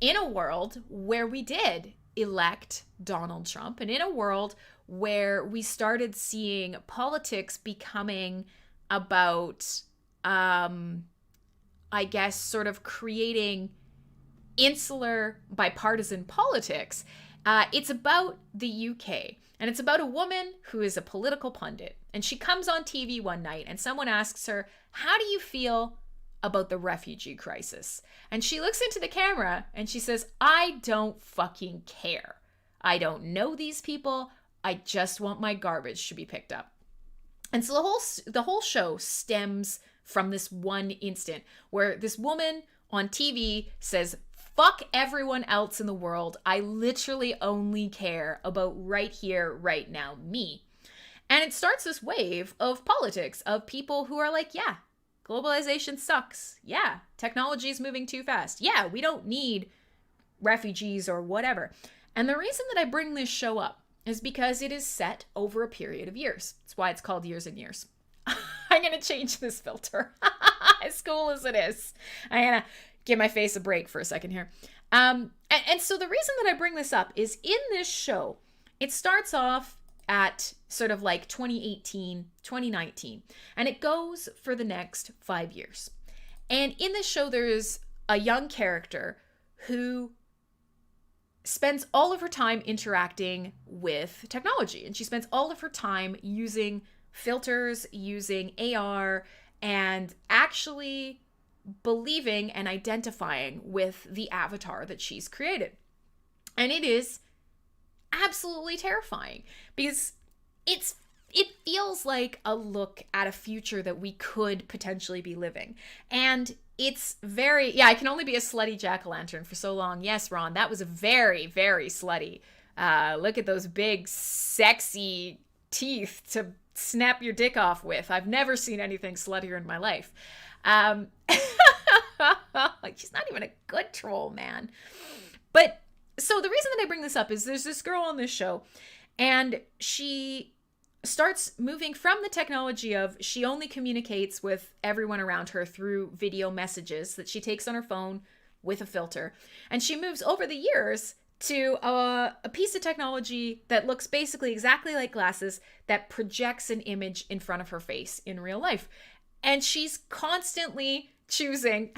in a world where we did elect Donald Trump, and in a world where we started seeing politics becoming about, I guess, sort of creating insular bipartisan politics, it's about the UK. And it's about a woman who is a political pundit. And she comes on TV one night and someone asks her, how do you feel about the refugee crisis? And she looks into the camera and she says, I don't fucking care. I don't know these people. I just want my garbage to be picked up. And so the whole show stems from this one instant where this woman on TV says, fuck everyone else in the world. I literally only care about right here, right now, me. And it starts this wave of politics of people who are like, yeah, globalization sucks. Yeah, technology is moving too fast. Yeah, we don't need refugees or whatever. And the reason that I bring this show up is because it is set over a period of years. That's why it's called Years and Years. I'm going to change this filter. As cool as it is. I'm going to give my face a break for a second here. And so the reason that I bring this up is in this show, it starts off at sort of like 2018, 2019, and it goes for the next 5 years. And in this show, there's a young character who spends all of her time interacting with technology, and she spends all of her time using filters, using AR, and actually believing and identifying with the avatar that she's created. And it is absolutely terrifying because it feels like a look at a future that we could potentially be living. And it's very, I can only be a slutty jack-o'-lantern for so long. Yes, Ron, that was a very, very slutty. Look at those big, sexy teeth to snap your dick off with. I've never seen anything sluttier in my life. Like, she's not even a good troll, man. But so the reason that I bring this up is there's this girl on this show, and she starts moving from the technology of she only communicates with everyone around her through video messages that she takes on her phone with a filter. And she moves over the years to a piece of technology that looks basically exactly like glasses that projects an image in front of her face in real life. And she's constantly choosing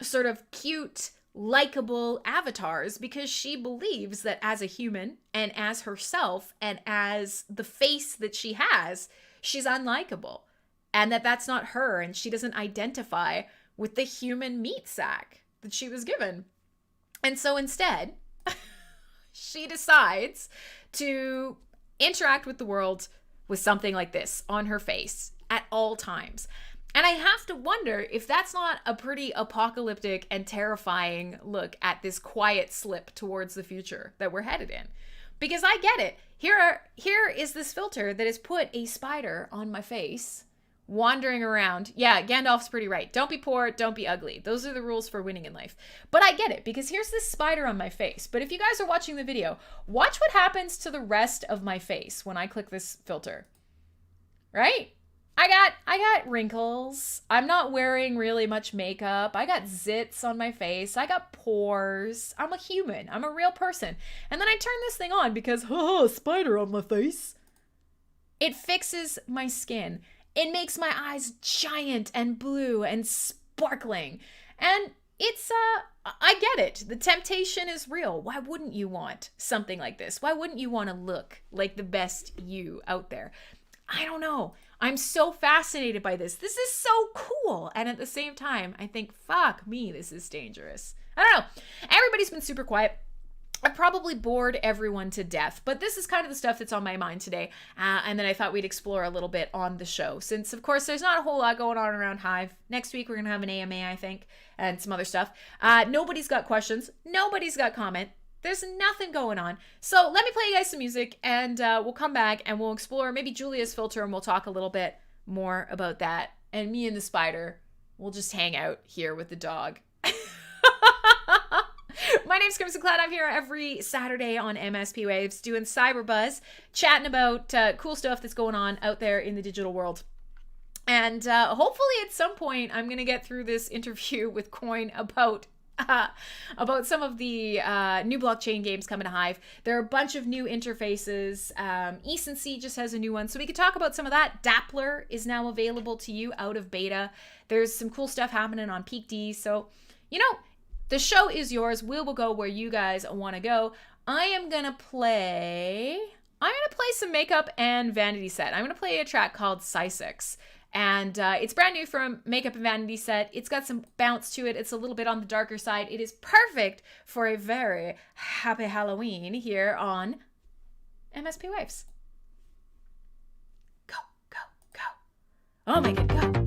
sort of cute, likable avatars because she believes that as a human and as herself and as the face that she has, she's unlikable, and that's not her, and she doesn't identify with the human meat sack that she was given. And so instead, she decides to interact with the world with something like this on her face at all times. And I have to wonder if that's not a pretty apocalyptic and terrifying look at this quiet slip towards the future that we're headed in. Because I get it. Here is this filter that has put a spider on my face, wandering around. Yeah, Gandalf's pretty right. Don't be poor, don't be ugly. Those are the rules for winning in life. But I get it, because here's this spider on my face. But if you guys are watching the video, watch what happens to the rest of my face when I click this filter. Right? I got wrinkles. I'm not wearing really much makeup. I got zits on my face. I got pores. I'm a human. I'm a real person. And then I turn this thing on because, spider on my face. It fixes my skin. It makes my eyes giant and blue and sparkling. And it's, I get it. The temptation is real. Why wouldn't you want something like this? Why wouldn't you want to look like the best you out there? I don't know. I'm so fascinated by this. This is so cool. And at the same time, I think, fuck me, this is dangerous. I don't know. Everybody's been super quiet. I've probably bored everyone to death, but this is kind of the stuff that's on my mind today. And then I thought we'd explore a little bit on the show. Since, of course, there's not a whole lot going on around Hive. Next week, we're going to have an AMA, I think, and some other stuff. Nobody's got questions. Nobody's got comment. There's nothing going on. So let me play you guys some music, and we'll come back and we'll explore maybe Julia's filter, and we'll talk a little bit more about that. And me and the spider, we'll just hang out here with the dog. My name's Crimsonclad. I'm here every Saturday on MSP Waves doing Cyberbuzz, chatting about cool stuff that's going on out there in the digital world. And hopefully at some point I'm going to get through this interview with Coin about some of the new blockchain games coming to Hive. There are a bunch of new interfaces. Ecency just has a new one, so we could talk about some of that. Dappler is now available to you out of beta. There's some cool stuff happening on Peak D. So, you know, the show is yours. We will go where you guys want to go. I'm gonna play some Makeup and Vanity Set. I'm gonna play a track called Sisix. And it's brand new from Makeup and Vanity Set. It's got some bounce to it. It's a little bit on the darker side. It is perfect for a very happy Halloween here on MSP Waves. Go, go, go. Oh my God, go.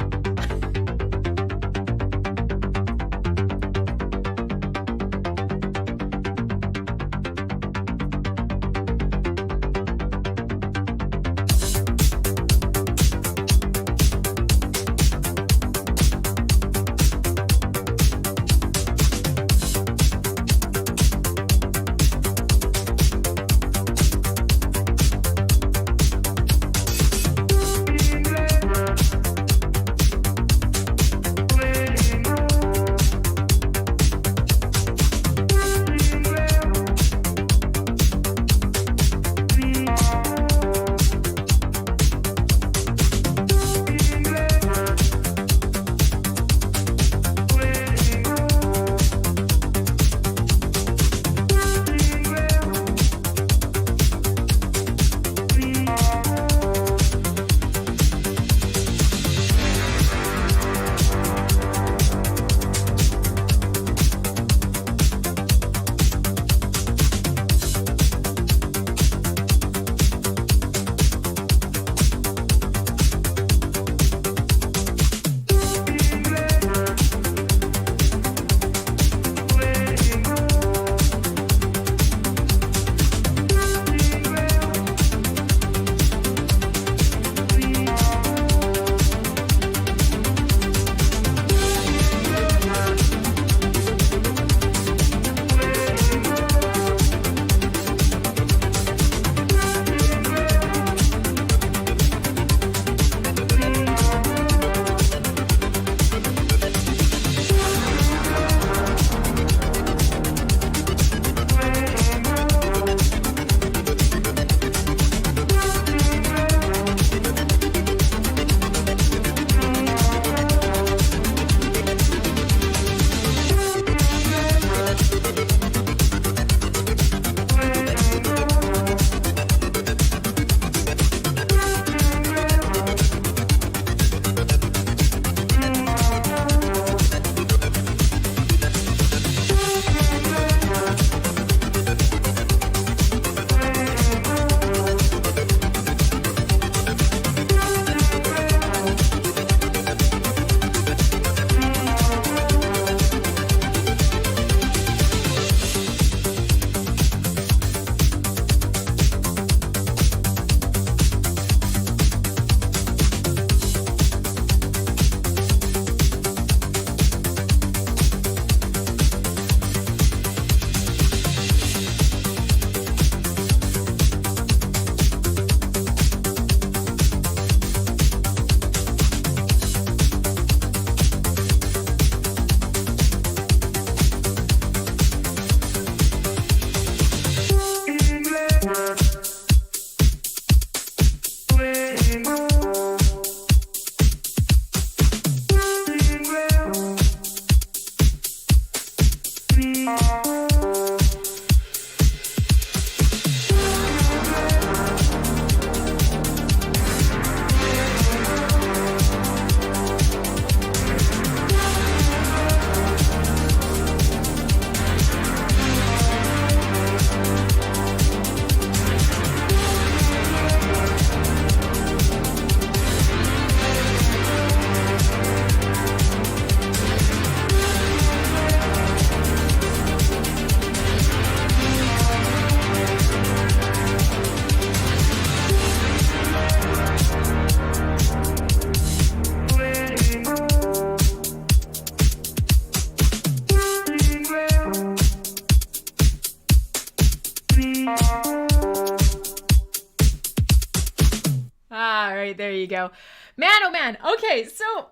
All right, there you go. Man, oh man. Okay, so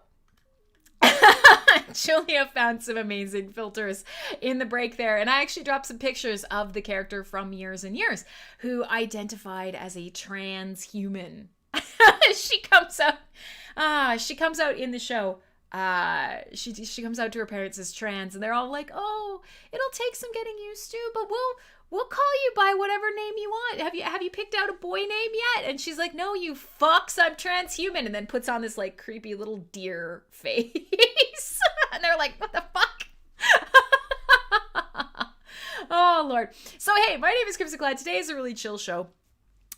Julia found some amazing filters in the break there, and I actually dropped some pictures of the character from Years and Years who identified as a transhuman. She comes out in the show. She comes out to her parents as trans, and they're all like, "Oh, it'll take some getting used to, but we'll call you by whatever name you want. Have you picked out a boy name yet?" And she's like, "No, you fucks, I'm transhuman," and then puts on this like creepy little deer face. And they're like, "What the fuck?" Oh Lord. So hey, my name is Crimsonclad. Today is a really chill show.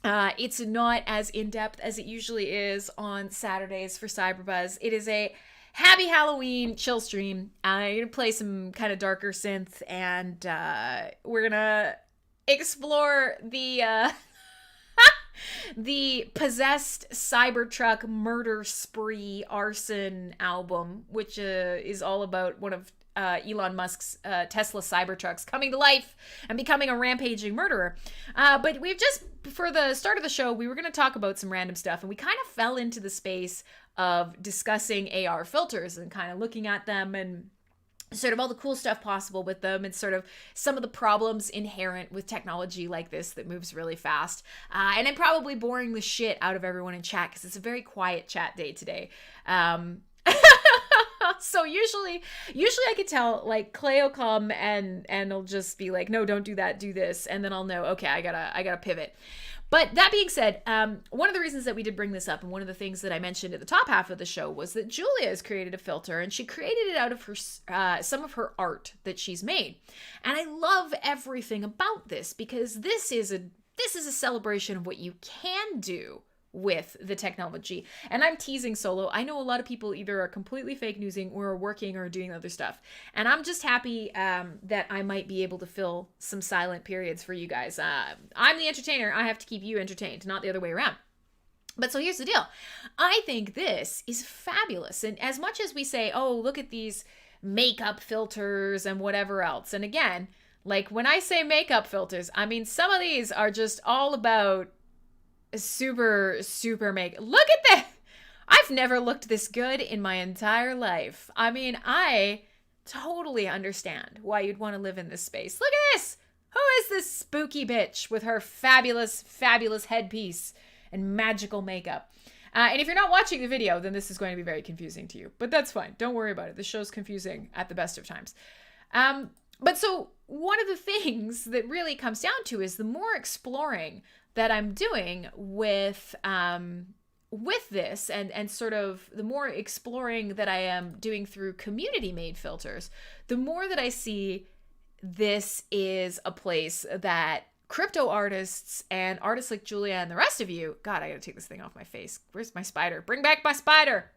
It's not as in-depth as it usually is on Saturdays for Cyberbuzz. It is a happy Halloween chill stream. I'm gonna play some kind of darker synth, and we're gonna explore the the possessed Cybertruck murder spree arson album, which is all about one of Elon Musk's Tesla Cybertrucks coming to life and becoming a rampaging murderer. But we've just, for the start of the show, we were going to talk about some random stuff, and we kind of fell into the space of discussing AR filters and kind of looking at them and sort of all the cool stuff possible with them, and sort of some of the problems inherent with technology like this that moves really fast. And I'm probably boring the shit out of everyone in chat because it's a very quiet chat day today. So usually I could tell, like, Clay will come and he'll just be like, "No, don't do that, do this," and then I'll know, okay, I gotta pivot. But that being said, one of the reasons that we did bring this up, and one of the things that I mentioned at the top half of the show, was that Julia has created a filter, and she created it out of her some of her art that she's made. And I love everything about this, because this is a celebration of what you can do with the technology. And I'm teasing solo. I know a lot of people either are completely fake newsing or are working or doing other stuff. And I'm just happy that I might be able to fill some silent periods for you guys. I'm the entertainer. I have to keep you entertained, not the other way around. But so here's the deal. I think this is fabulous. And as much as we say, oh, look at these makeup filters and whatever else. And again, like when I say makeup filters, I mean, some of these are just all about super make. Look at that. I've never looked this good in my entire life. I mean, I totally understand why you'd want to live in this space. Look at this. Who is this spooky bitch with her fabulous headpiece and magical makeup? And if you're not watching the video, then this is going to be very confusing to you, but that's fine. Don't worry about it. The show's confusing at the best of times. But so one of the things that really comes down to is the more exploring that I'm doing with this, and sort of the more exploring that I am doing through community-made filters, the more that I see this is a place that crypto artists and artists like Julia and the rest of you, God, I gotta take this thing off my face. Where's my spider? Bring back my spider!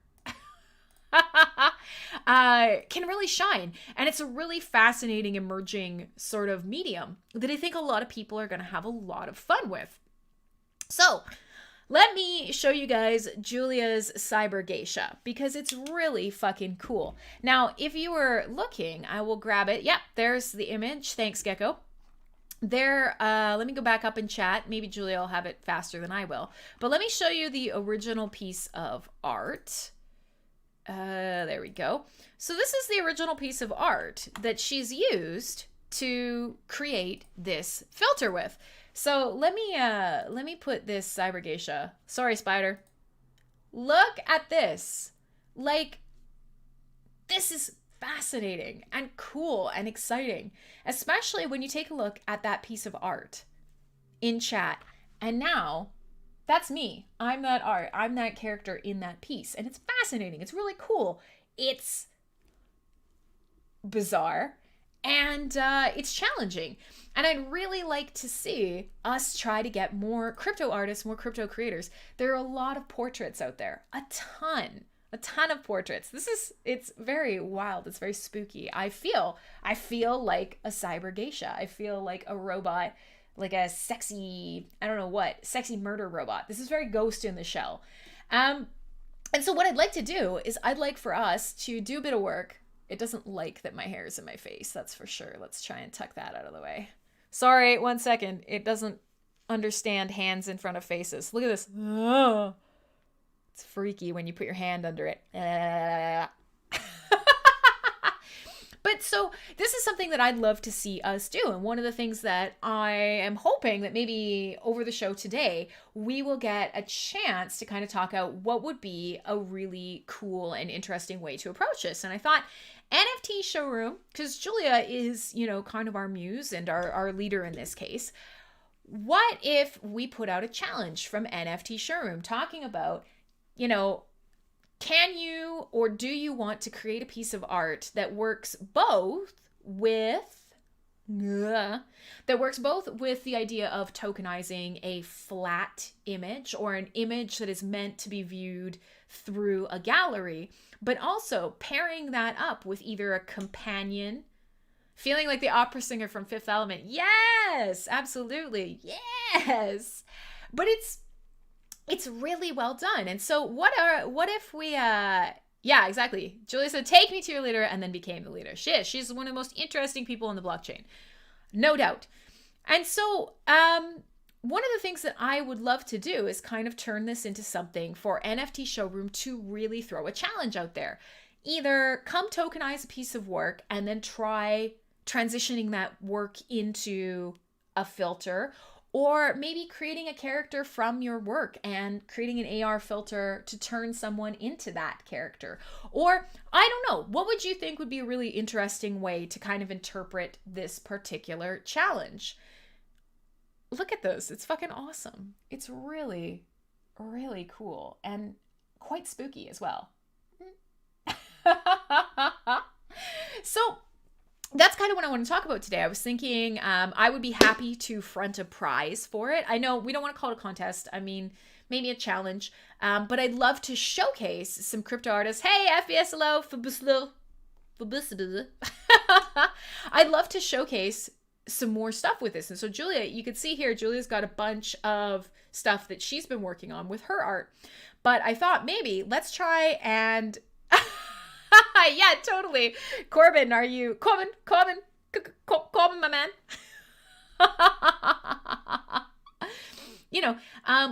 Can really shine. And it's a really fascinating emerging sort of medium that I think a lot of people are going to have a lot of fun with. So let me show you guys Julia's Cyber Geisha, because it's really fucking cool. Now, if you were looking, I will grab it. Yep, there's the image. Thanks, Gecko. There, let me go back up in chat. Maybe Julia will have it faster than I will. But let me show you the original piece of art. There we go. So this is the original piece of art that she's used to create this filter with. So let me put this Cyber Geisha. Sorry, spider. Look at this. Like, this is fascinating and cool and exciting, especially when you take a look at that piece of art in chat. And now that's me. I'm that art. I'm that character in that piece. And it's fascinating. It's really cool. It's bizarre. And it's challenging. And I'd really like to see us try to get more crypto artists, more crypto creators. There are a lot of portraits out there. A ton of portraits. It's very wild. It's very spooky. I feel like a cyber geisha. I feel like a robot, like a sexy, I don't know what, sexy murder robot. This is very Ghost in the Shell. And so what I'd like to do is I'd like for us to do a bit of work. It doesn't like that my hair is in my face, that's for sure. Let's try and tuck that out of the way. Sorry, 1 second. It doesn't understand hands in front of faces. Look at this. Oh, it's freaky when you put your hand under it. But so this is something that I'd love to see us do. And one of the things that I am hoping that maybe over the show today, we will get a chance to kind of talk out what would be a really cool and interesting way to approach this. And I thought NFT showroom, because Julia is, kind of our muse and our leader in this case. What if we put out a challenge from NFT showroom talking about, can you or do you want to create a piece of art that works both with the idea of tokenizing a flat image or an image that is meant to be viewed through a gallery, but also pairing that up with either a companion, feeling like the opera singer from Fifth Element. Yes, absolutely. Yes. But it's really well done. And so what if we yeah, exactly. Julia said, take me to your leader, and then became the leader. She's one of the most interesting people in the blockchain. No doubt. And so one of the things that I would love to do is kind of turn this into something for NFT Showroom to really throw a challenge out there. Either come tokenize a piece of work and then try transitioning that work into a filter, or maybe creating a character from your work and creating an AR filter to turn someone into that character. Or, I don't know, what would you think would be a really interesting way to kind of interpret this particular challenge? Look at this. It's fucking awesome. It's really, really cool and quite spooky as well. So, that's kind of what I want to talk about today. I was thinking I would be happy to front a prize for it. I know we don't want to call it a contest. I mean, maybe a challenge. But I'd love to showcase some crypto artists. Hey, FBS, hello. I'd love to showcase some more stuff with this. And so Julia, you can see here, Julia's got a bunch of stuff that she's been working on with her art. But I thought maybe let's try and... Yeah, totally. Corbin, are you... Corbin, my man.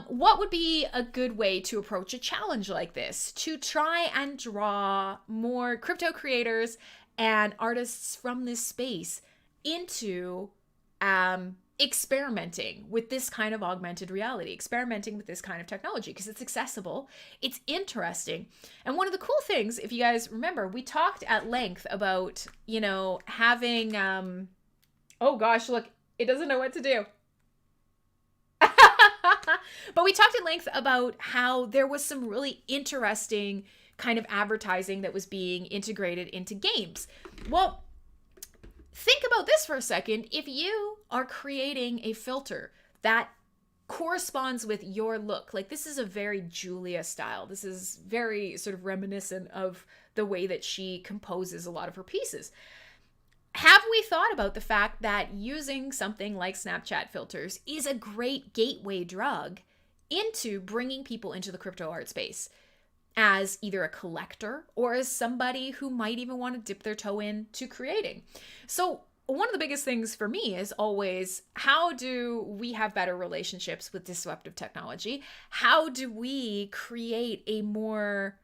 What would be a good way to approach a challenge like this? To try and draw more crypto creators and artists from this space into experimenting with this kind of augmented reality, experimenting with this kind of technology, because it's accessible, it's interesting. And one of the cool things, if you guys remember, we talked at length about, having, oh gosh, look, it doesn't know what to do. But we talked at length about how there was some really interesting kind of advertising that was being integrated into games. Well, think about this for a second. If you are creating a filter that corresponds with your look, like this is a very Julia style. This is very sort of reminiscent of the way that she composes a lot of her pieces. Have we thought about the fact that using something like Snapchat filters is a great gateway drug into bringing people into the crypto art space as either a collector or as somebody who might even want to dip their toe into creating? So one of the biggest things for me is always, how do we have better relationships with disruptive technology? How do we create a more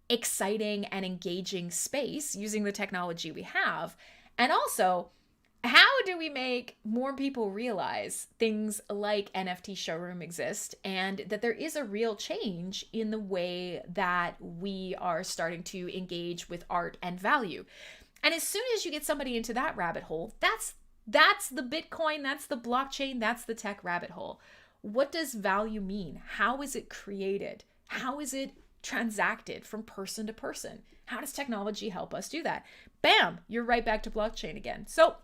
exciting and engaging space using the technology we have? And also, how do we make more people realize things like NFT Showroom exist and that there is a real change in the way that we are starting to engage with art and value? And as soon as you get somebody into that rabbit hole, that's the Bitcoin, that's the blockchain, that's the tech rabbit hole. What does value mean? How is it created? How is it transacted from person to person? How does technology help us do that? Bam, you're right back to blockchain again. So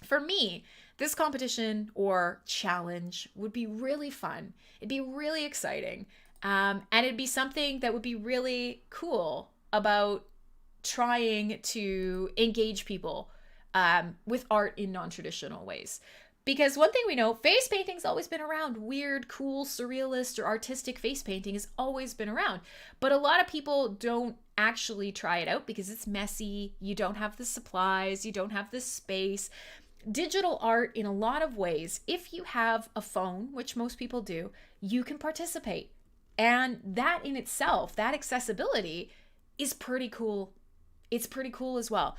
for me, this competition or challenge would be really fun. It'd be really exciting. And it'd be something that would be really cool about trying to engage people with art in non-traditional ways. Because one thing we know, face painting's always been around. Weird, cool, surrealist, or artistic face painting has always been around. But a lot of people don't actually try it out because it's messy. You don't have the supplies. You don't have the space. digital art in a lot of ways, if you have a phone, which most people do, you can participate. And that in itself, that accessibility is pretty cool. It's pretty cool as well.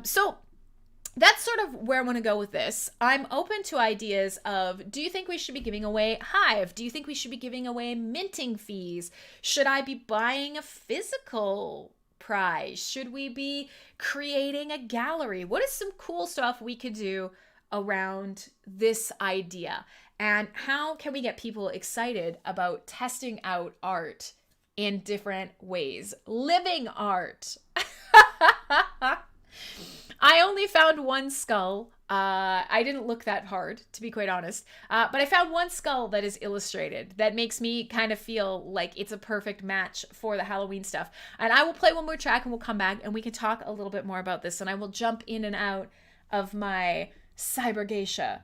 So that's sort of where I want to go with this. I'm open to ideas of, do you think we should be giving away Hive? Do you think we should be giving away minting fees? Should I be buying a physical prize? Should we be creating a gallery? What is some cool stuff we could do around this idea? And how can we get people excited about testing out art in different ways? Living art. I only found one skull. I didn't look that hard, to be quite honest. But I found one skull that is illustrated that makes me kind of feel like it's a perfect match for the Halloween stuff. And I will play one more track and we'll come back and we can talk a little bit more about this. And I will jump in and out of my cyber geisha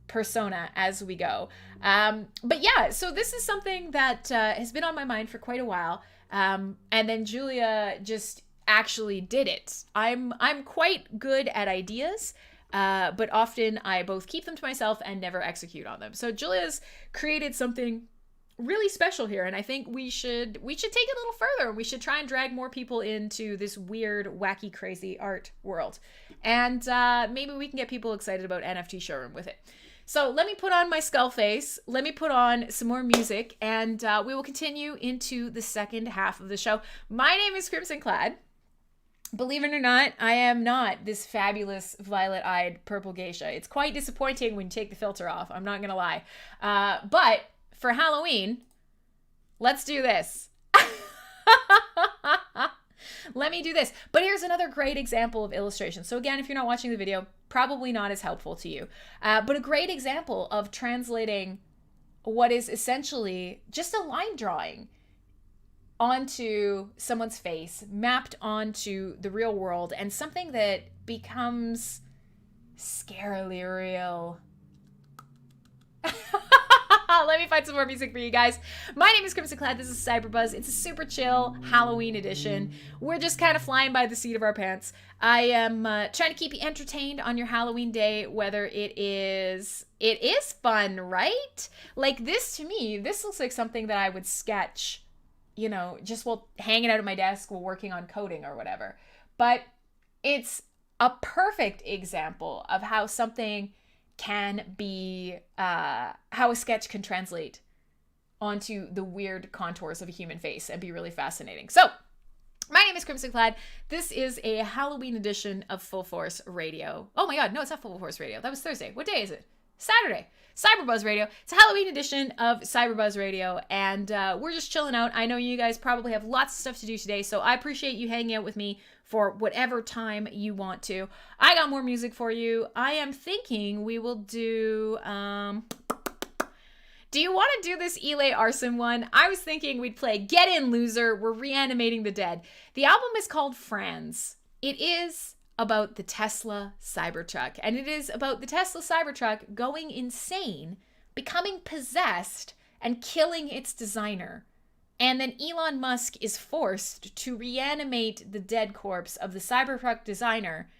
persona as we go. But yeah, so this is something that has been on my mind for quite a while. And then Julia just actually did it. I'm quite good at ideas, but often I both keep them to myself and never execute on them. So Julia's created something really special here, and I think we should take it a little further. We should try and drag more people into this weird, wacky, crazy art world, and maybe we can get people excited about NFT Showroom with it. So let me put on my skull face, let me put on some more music, and we will continue into the second half of the show. My name is Crimsonclad. Believe it or not, I am not this fabulous violet-eyed purple geisha. It's quite disappointing when you take the filter off, I'm not gonna lie. But for Halloween, let's do this. Let me do this. But here's another great example of illustration. So again, if you're not watching the video, probably not as helpful to you. But a great example of translating what is essentially just a line drawing onto someone's face, mapped onto the real world, and something that becomes scarily real. Let me find some more music for you guys. My name is Crimsonclad. This is Cyberbuzz. It's a super chill Halloween edition. We're just kind of flying by the seat of our pants. I am trying to keep you entertained on your Halloween day, whether it is fun, right? Like this, to me, this looks like something that I would sketch, you know, just while hanging out at my desk while working on coding or whatever. But it's a perfect example of how something can be, how a sketch can translate onto the weird contours of a human face and be really fascinating. So, my name is Crimsonclad. This is a Halloween edition of Full Force Radio. Oh my god, no, it's not Full Force Radio. That was Thursday. What day is it? Saturday. Cyberbuzz Radio. It's a Halloween edition of Cyberbuzz Radio, and we're just chilling out. I know you guys probably have lots of stuff to do today, so I appreciate you hanging out with me for whatever time you want to. I got more music for you. I am thinking we will do you want to do this Elay Arson one? I was thinking we'd play Get In Loser, We're Reanimating the Dead. The album is called Franz. It is about the Tesla Cybertruck, and it is about the Tesla Cybertruck going insane, becoming possessed, and killing its designer. And then Elon Musk is forced to reanimate the dead corpse of the Cybertruck designer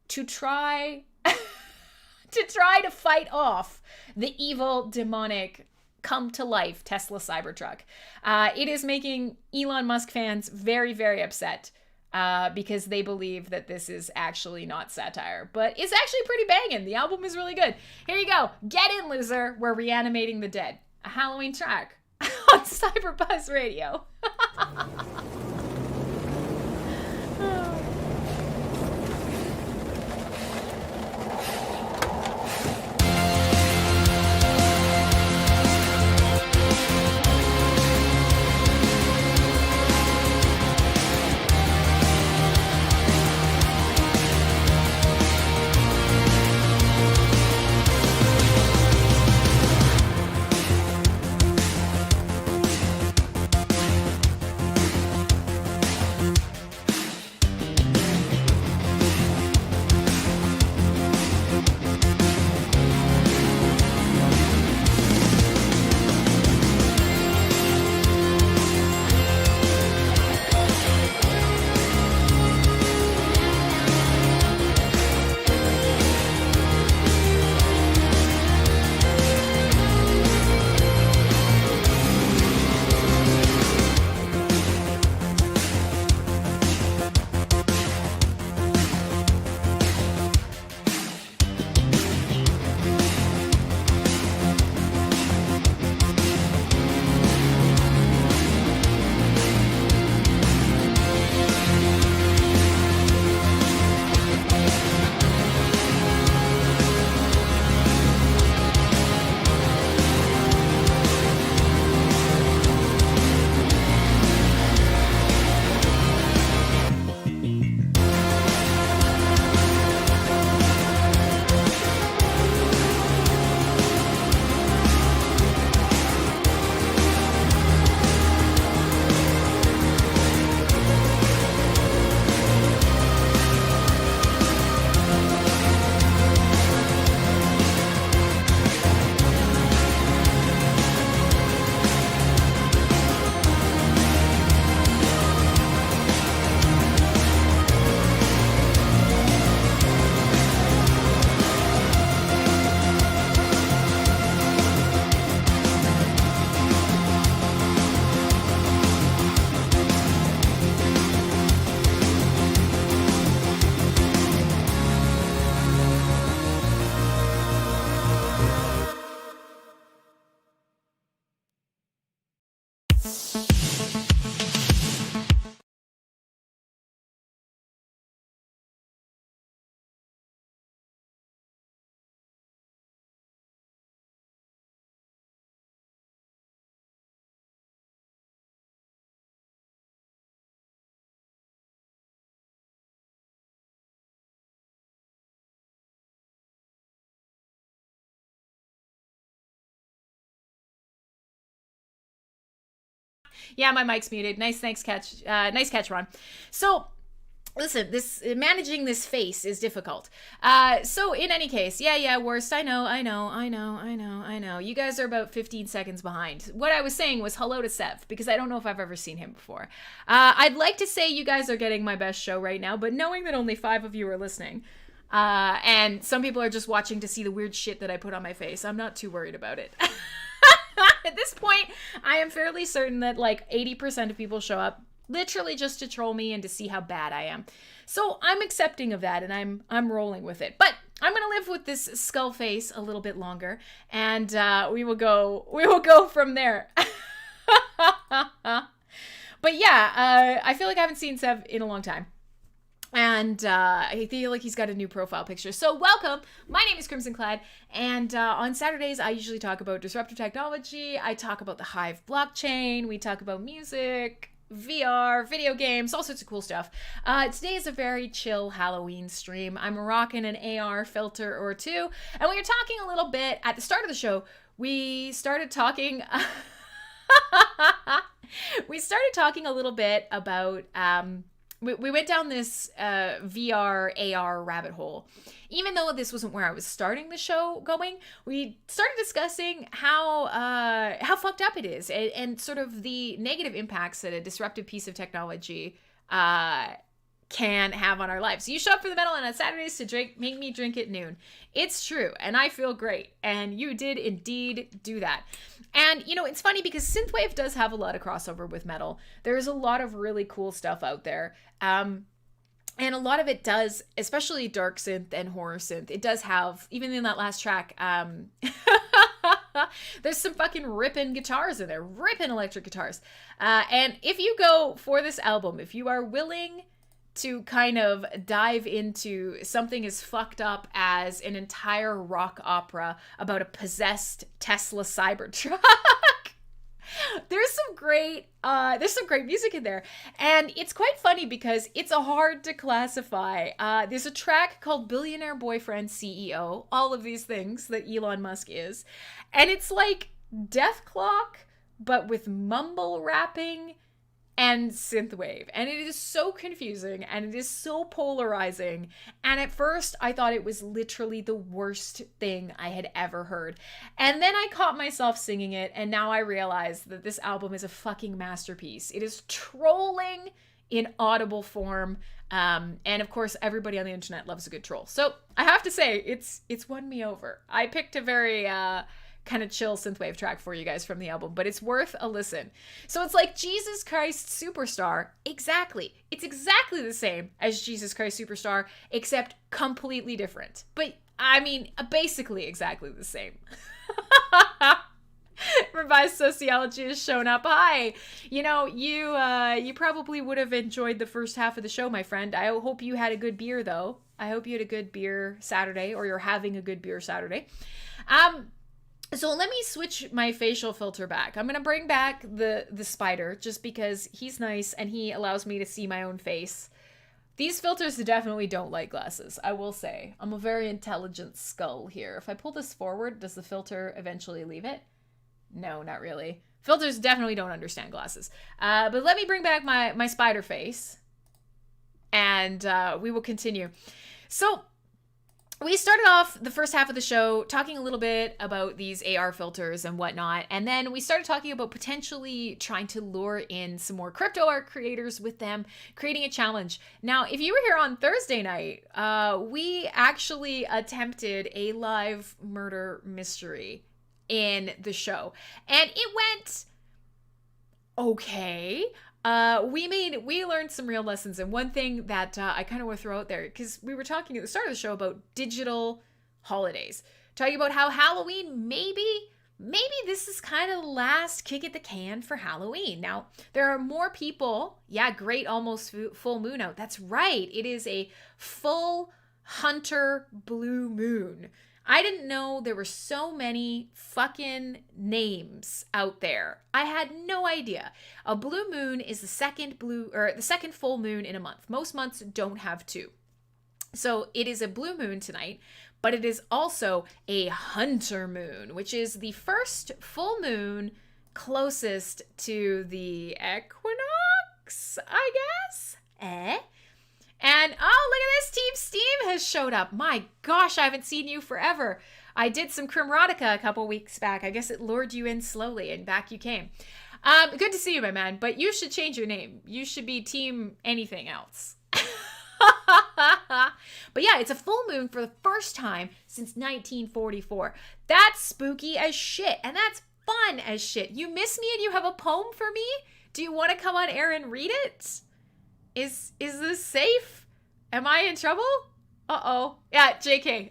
to try to fight off the evil, demonic, come to life Tesla Cybertruck. It is making Elon Musk fans very, very upset because they believe that this is actually not satire, but it's actually pretty banging. The album is really good. Here you go. Get In Loser, We're Reanimating the Dead. A Halloween track on Cyberbuzz Radio. Yeah, my mic's muted. Nice catch. Nice catch, Ron. So listen, this managing this face is difficult. So in any case, yeah, worst. I know. You guys are about 15 seconds behind. What I was saying was hello to Sev, because I don't know if I've ever seen him before. I'd like to say you guys are getting my best show right now, but knowing that only 5 of you are listening, and some people are just watching to see the weird shit that I put on my face, I'm not too worried about it. At this point, I am fairly certain that like 80% of people show up literally just to troll me and to see how bad I am. So I'm accepting of that, and I'm rolling with it. But I'm gonna live with this skull face a little bit longer, and we will go from there. But yeah, I feel like I haven't seen Sev in a long time. And I feel like he's got a new profile picture. So welcome. My name is Crimsonclad. And on Saturdays, I usually talk about disruptive technology. I talk about the Hive blockchain. We talk about music, VR, video games, all sorts of cool stuff. Today is a very chill Halloween stream. I'm rocking an AR filter or two. And we were talking a little bit at the start of the show. We started talking... we started talking a little bit about... We went down this VR, AR rabbit hole. Even though this wasn't where I was starting the show going, we started discussing how fucked up it is, and sort of the negative impacts that a disruptive piece of technology can have on our lives. You show up for the metal on Saturdays to make me drink at noon. It's true, and I feel great, and you did indeed do that. And, you know, it's funny because synthwave does have a lot of crossover with metal. There's a lot of really cool stuff out there. And a lot of it does, especially dark synth and horror synth, it does have, even in that last track, there's some fucking ripping guitars in there, ripping electric guitars. And if you go for this album, if you are willing to kind of dive into something as fucked up as an entire rock opera about a possessed Tesla Cybertruck, there's some great music in there. And it's quite funny because it's hard to classify. There's a track called Billionaire Boyfriend CEO, all of these things that Elon Musk is. And it's like Death Clock, but with mumble rapping and synthwave, and it is so confusing, and it is so polarizing, and at first I thought it was literally the worst thing I had ever heard, and then I caught myself singing it, and now I realize that this album is a fucking masterpiece. It is trolling in audible form, and of course everybody on the internet loves a good troll, so I have to say it's won me over. I picked a very kind of chill synthwave track for you guys from the album, but it's worth a listen. So it's like Jesus Christ Superstar. Exactly. It's exactly the same as Jesus Christ Superstar, except completely different. But I mean, basically exactly the same. Revised Sociology has shown up. Hi. You know, you probably would have enjoyed the first half of the show, my friend. I hope you had a good beer, though. I hope you had a good beer Saturday, or you're having a good beer Saturday. So let me switch my facial filter back. I'm going to bring back the spider just because he's nice and he allows me to see my own face. These filters definitely don't like glasses, I will say. I'm a very intelligent skull here. If I pull this forward, does the filter eventually leave it? No, not really. Filters definitely don't understand glasses. But let me bring back my spider face and we will continue. So we started off the first half of the show talking a little bit about these AR filters and whatnot, and then we started talking about potentially trying to lure in some more crypto art creators with them, creating a challenge. Now, if you were here on Thursday night, we actually attempted a live murder mystery in the show, and it went okay. We learned some real lessons, and one thing that I kind of want to throw out there, because we were talking at the start of the show about digital holidays, talking about how Halloween maybe maybe this is kind of the last kick at the can for Halloween. Now, there are more people. Yeah, great, almost full moon out. That's right. It is a full hunter blue moon. I didn't know there were so many fucking names out there. I had no idea. A blue moon is the second full moon in a month. Most months don't have two. So it is a blue moon tonight, but it is also a hunter moon, which is the first full moon closest to the equinox, I guess. And oh, look at this, Team Steam has showed up. My gosh, I haven't seen you forever. I did some Crimsonclad a couple weeks back. I guess it lured you in slowly and back you came. Good to see you, my man, but you should change your name. You should be Team anything else. But yeah, it's a full moon for the first time since 1944. That's spooky as shit, and that's fun as shit. You miss me and you have a poem for me? Do you want to come on air and read it? Is this safe? Am I in trouble? Uh-oh. Yeah, JK.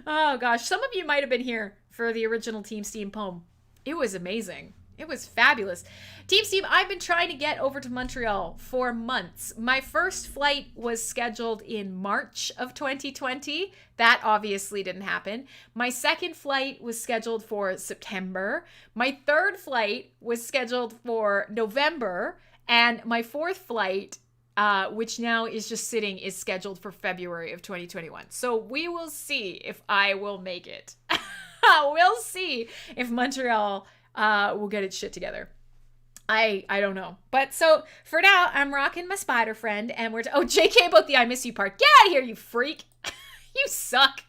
Oh gosh, some of you might have been here for the original Team Steam poem. It was amazing. It was fabulous. Team Steam, I've been trying to get over to Montreal for months. My first flight was scheduled in March of 2020. That obviously didn't happen. My second flight was scheduled for September. My third flight was scheduled for November. And my fourth flight, which now is just sitting, is scheduled for February of 2021. So we will see if I will make it. We'll see if Montreal will get its shit together. I don't know. But so for now, I'm rocking my spider friend and we're oh, JK about the I miss you part. Get out of here, you freak. You suck.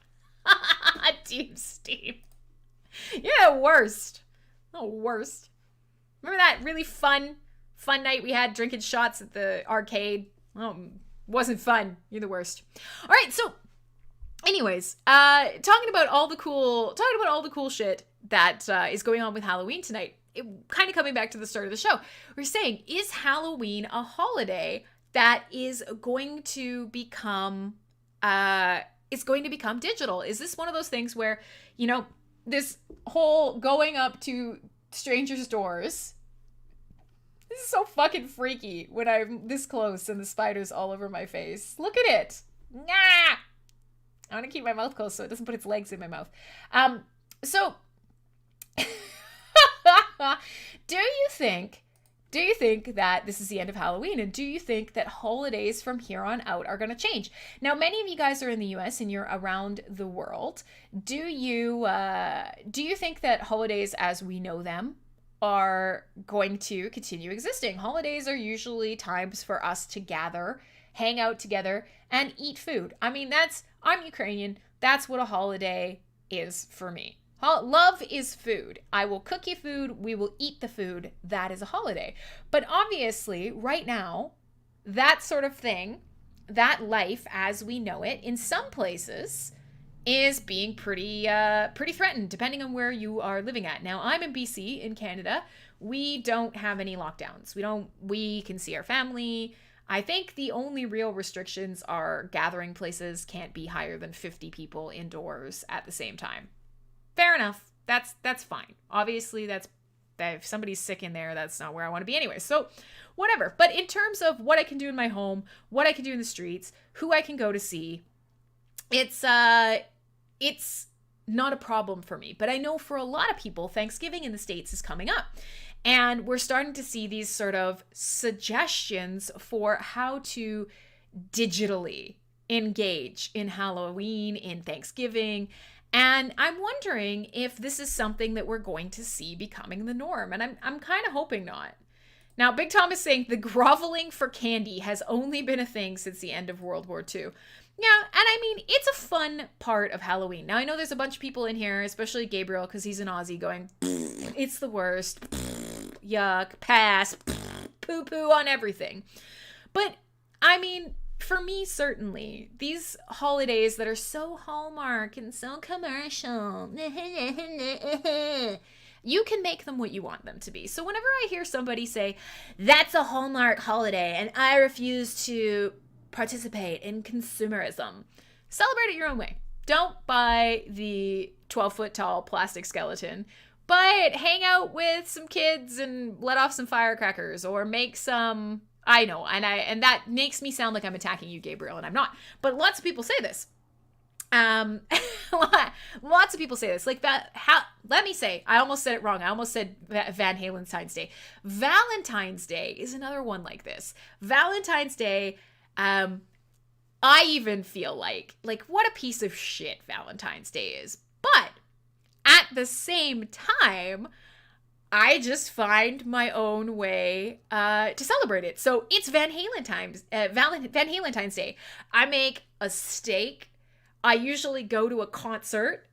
Team Steam. You're the worst. The worst. Remember that really fun night we had drinking shots at the arcade? Oh, wasn't fun. You're the worst. All right, so anyways, talking about all the cool shit that is going on with Halloween tonight. Kind of coming back to the start of the show, we're saying, is Halloween a holiday that is going to become digital? Is this one of those things where, you know, this whole going up to strangers' doors? This is so fucking freaky when I'm this close and the spider's all over my face. Look at it. Nah. I want to keep my mouth closed so it doesn't put its legs in my mouth. So do you think that this is the end of Halloween? And do you think that holidays from here on out are going to change? Now, many of you guys are in the US and you're around the world. Do you think that holidays as we know them are going to continue existing? Holidays are usually times for us to gather, hang out together, and eat food. I mean, I'm Ukrainian. That's what a holiday is for me. Love is food. I will cook you food. We will eat the food. That is a holiday. But obviously, right now, that sort of thing, that life as we know it, in some places, is being pretty threatened, depending on where you are living at. Now, I'm in BC, in Canada. We don't have any lockdowns. We can see our family. I think the only real restrictions are gathering places can't be higher than 50 people indoors at the same time. Fair enough. That's fine. Obviously, if somebody's sick in there, that's not where I want to be anyway. So whatever. But in terms of what I can do in my home, what I can do in the streets, who I can go to see, it's not a problem for me. But I know for a lot of people, Thanksgiving in the States is coming up. And we're starting to see these sort of suggestions for how to digitally engage in Halloween, in Thanksgiving. And I'm wondering if this is something that we're going to see becoming the norm. And I'm kind of hoping not. Now, Big Tom is saying the groveling for candy has only been a thing since the end of World War II. Yeah, and I mean, it's a fun part of Halloween. Now, I know there's a bunch of people in here, especially Gabriel, because he's an Aussie, going, it's the worst. Yuck, pass, poo-poo on everything. But, I mean, for me, certainly, these holidays that are so Hallmark and so commercial, you can make them what you want them to be. So whenever I hear somebody say, that's a Hallmark holiday and I refuse to participate in consumerism, celebrate it your own way. Don't buy the 12-foot tall plastic skeleton, but hang out with some kids and let off some firecrackers or make some, I know, and that makes me sound like I'm attacking you, Gabriel, and I'm not. But lots of people say this. Lots of people say this. Like that. Let me say, I almost said it wrong. I almost said Van Halen's Day. Valentine's Day is another one like this. Valentine's Day. I even feel like what a piece of shit Valentine's Day is. But at the same time, I just find my own way to celebrate it. So it's Van Halen's Day. I make a steak. I usually go to a concert.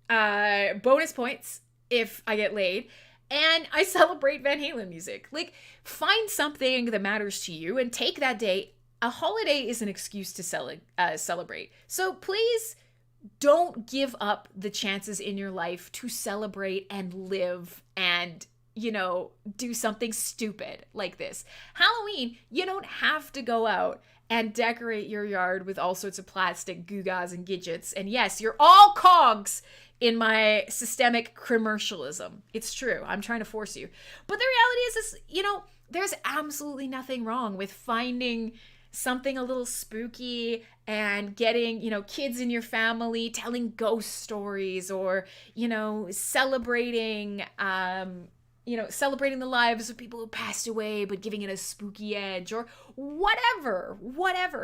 Bonus points if I get laid. And I celebrate Van Halen music. Like, find something that matters to you and take that day. A holiday is an excuse to celebrate. So please don't give up the chances in your life to celebrate and live and, do something stupid like this. Halloween, you don't have to go out and decorate your yard with all sorts of plastic gewgaws and gadgets. And yes, you're all cogs in my systemic commercialism. It's true. I'm trying to force you. But the reality is, there's absolutely nothing wrong with finding something a little spooky and getting, kids in your family telling ghost stories or, celebrating the lives of people who passed away, but giving it a spooky edge or whatever.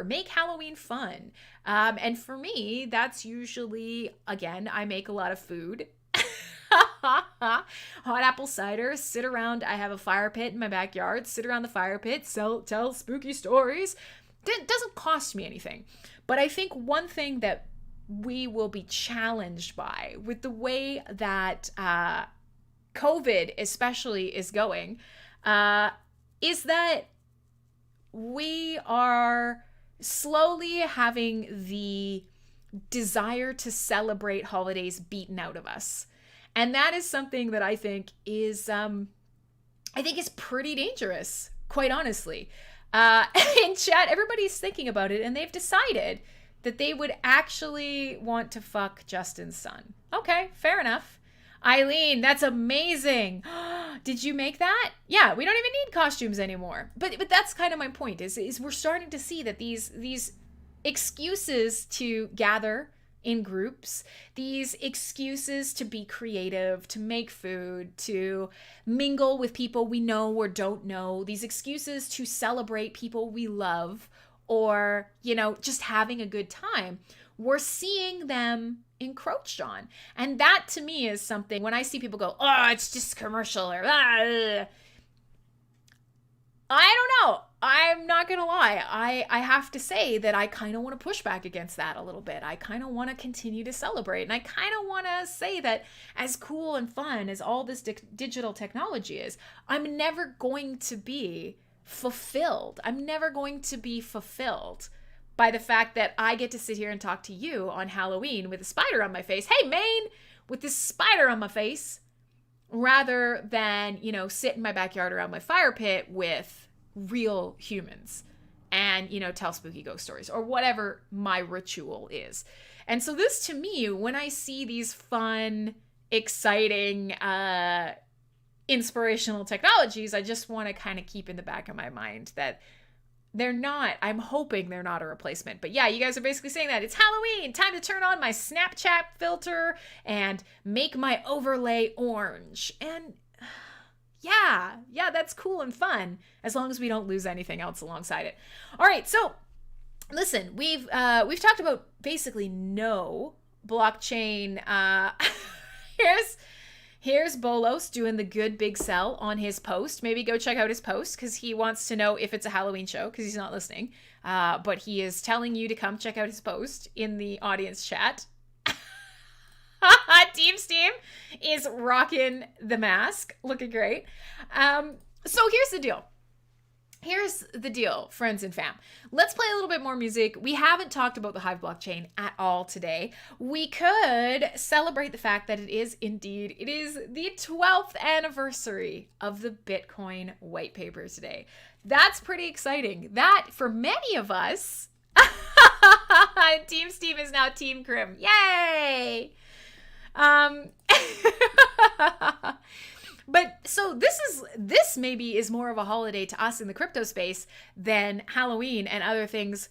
Make Halloween fun. And for me, that's usually, again, I make a lot of food. Hot apple cider, sit around. I have a fire pit in my backyard, sit around the fire pit, tell spooky stories. It doesn't cost me anything. But I think one thing that we will be challenged by with the way that COVID especially is going, is that we are slowly having the desire to celebrate holidays beaten out of us. And that is something that I think is pretty dangerous, quite honestly. In chat, everybody's thinking about it and they've decided that they would actually want to fuck Justin's son. Okay, fair enough. Eileen, that's amazing. Did you make that? Yeah, we don't even need costumes anymore. But that's kind of my point is we're starting to see that these excuses to gather in groups, these excuses to be creative, to make food, to mingle with people we know or don't know, these excuses to celebrate people we love or, just having a good time, we're seeing them encroached on. And that to me is something when I see people go, oh, it's just commercial or I don't know. I'm not going to lie. I have to say that I kind of want to push back against that a little bit. I kind of want to continue to celebrate. And I kind of want to say that as cool and fun as all this digital technology is, I'm never going to be fulfilled. I'm never going to be fulfilled by the fact that I get to sit here and talk to you on Halloween with a spider on my face. Hey, Maine, with this spider on my face, rather than, sit in my backyard around my fire pit with real humans and, tell spooky ghost stories or whatever my ritual is. And so this to me, when I see these fun, exciting, inspirational technologies, I just want to kind of keep in the back of my mind that I'm hoping they're not a replacement. But yeah, you guys are basically saying that it's Halloween, time to turn on my Snapchat filter and make my overlay orange. And yeah, that's cool and fun as long as we don't lose anything else alongside it. All right, so listen, we've talked about basically no blockchain. Here's Bolos doing the good big sell on his post. Maybe go check out his post because he wants to know if it's a Halloween show because he's not listening. But he is telling you to come check out his post in the audience chat. Team Steam is rocking the mask. Looking great. So here's the deal. Here's the deal, friends and fam. Let's play a little bit more music. We haven't talked about the Hive blockchain at all today. We could celebrate the fact that it is the 12th anniversary of the Bitcoin white paper today. That's pretty exciting. That, for many of us, Team Steve is now Team Crim. Yay! But so this maybe is more of a holiday to us in the crypto space than Halloween and other things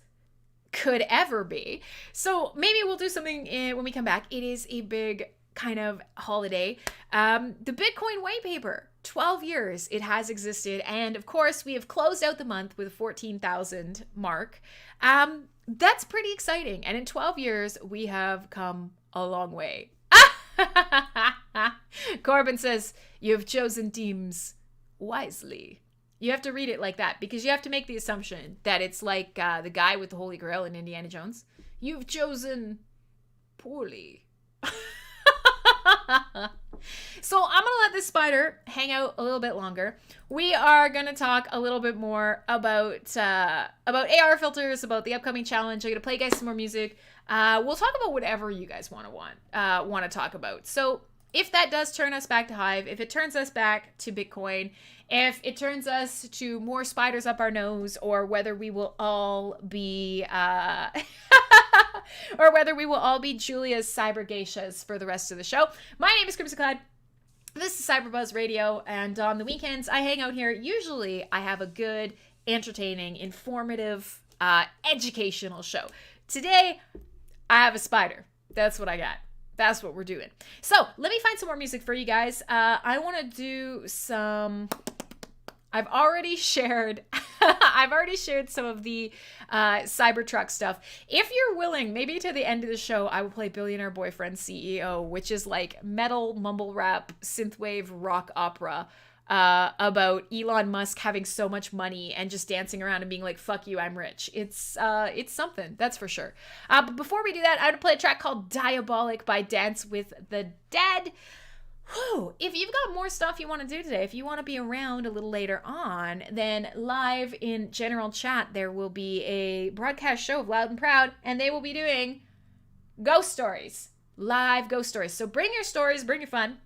could ever be. So maybe we'll do something when we come back. It is a big kind of holiday. The Bitcoin white paper, 12 years it has existed. And of course, we have closed out the month with 14,000 mark. That's pretty exciting. And in 12 years, we have come a long way. Corbin says, you have chosen teams wisely. You have to read it like that because you have to make the assumption that it's like the guy with the Holy Grail in Indiana Jones. You've chosen poorly. So I'm going to let this spider hang out a little bit longer. We are going to talk a little bit more about AR filters, about the upcoming challenge. I'm going to play you guys some more music. We'll talk about whatever you guys want to talk about. So if that does turn us back to Hive, if it turns us back to Bitcoin, if it turns us to more spiders up our nose, or whether we will all be Julia's cyber geishas for the rest of the show. My name is Crimsonclad. This is Cyberbuzz Radio, and on the weekends I hang out here. Usually I have a good, entertaining, informative, educational show. Today I have a spider. That's what I got. That's what we're doing. So let me find some more music for you guys. I want to do some... I've already shared some of the Cybertruck stuff. If you're willing, maybe to the end of the show, I will play Billionaire Boyfriend CEO, which is like metal, mumble rap, synthwave, rock opera about Elon Musk having so much money and just dancing around and being like, fuck you, I'm rich. It's something, that's for sure. But before we do that, I would play a track called Diabolic by Dance with the Dead. Whew. If you've got more stuff you want to do today, if you want to be around a little later on, then live in general chat, there will be a broadcast show of Loud and Proud, and they will be doing ghost stories, live ghost stories. So bring your stories, bring your fun.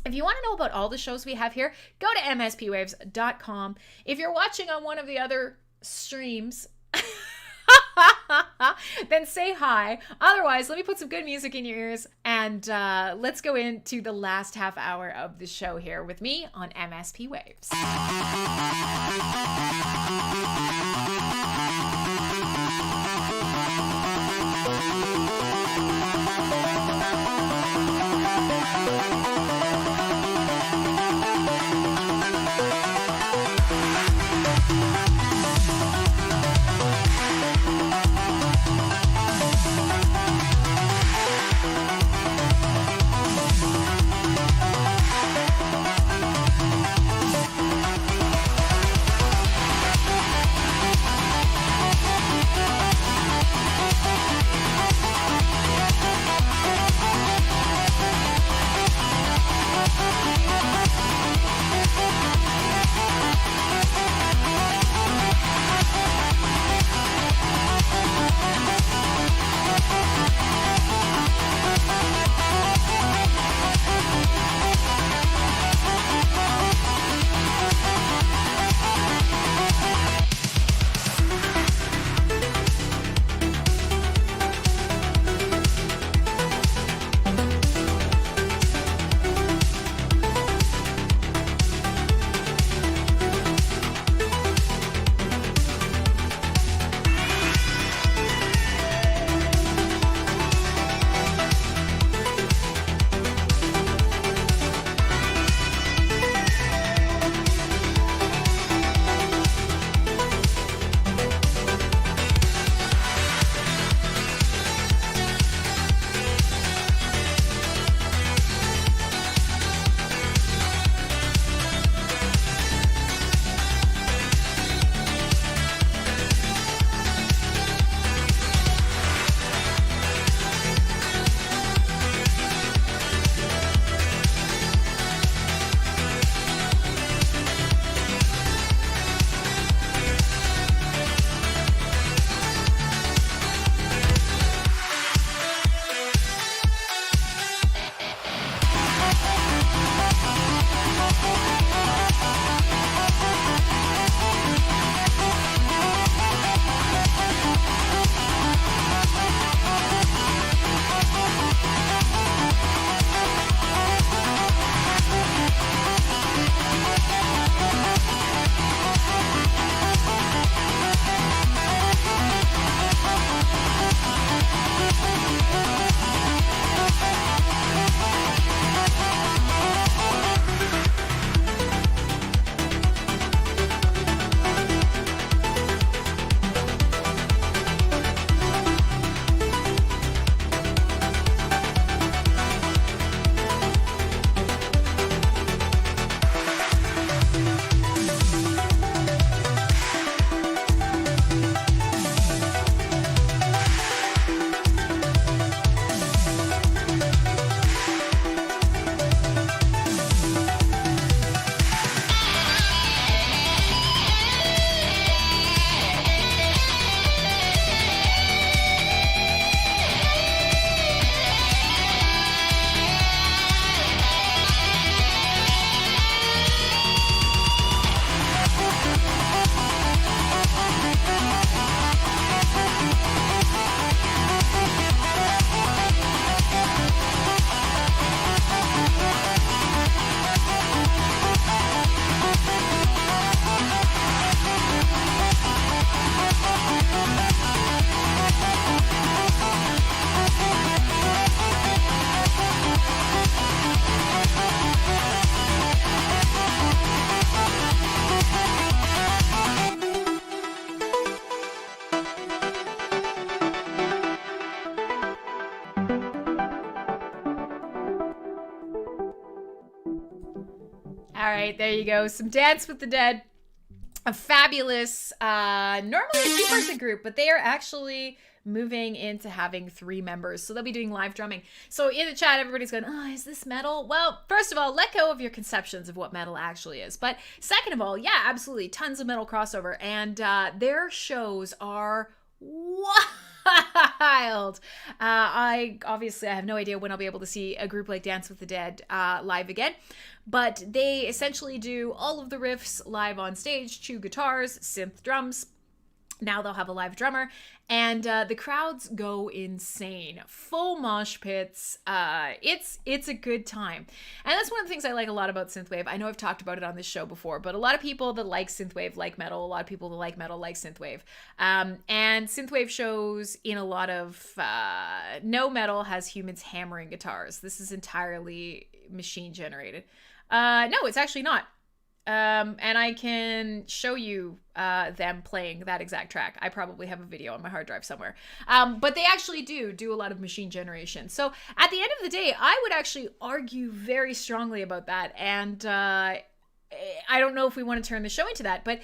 If you want to know about all the shows we have here, go to mspwaves.com. If you're watching on one of the other streams, then say hi. Otherwise, let me put some good music in your ears, and let's go into the last half hour of the show here with me on MSP Waves. All right, there you go. Some Dance with the Dead. A fabulous, normally a two-person group, but they are actually moving into having 3 members. So they'll be doing live drumming. So in the chat, everybody's going, oh, is this metal? Well, first of all, let go of your conceptions of what metal actually is. But second of all, yeah, absolutely. Tons of metal crossover. And their shows are wild. I have no idea when I'll be able to see a group like Dance with the Dead live again. But they essentially do all of the riffs live on stage, 2 guitars, synth drums. Now they'll have a live drummer, and the crowds go insane. Full mosh pits. It's a good time. And that's one of the things I like a lot about synthwave. I know I've talked about it on this show before, but a lot of people that like synthwave like metal. A lot of people that like metal like synthwave. And synthwave shows in a lot of no metal has humans hammering guitars. This is entirely machine generated. No, it's actually not. And I can show you them playing that exact track. I probably have a video on my hard drive somewhere. But they actually do a lot of machine generation. So at the end of the day, I would actually argue very strongly about that. And I don't know if we want to turn the show into that, but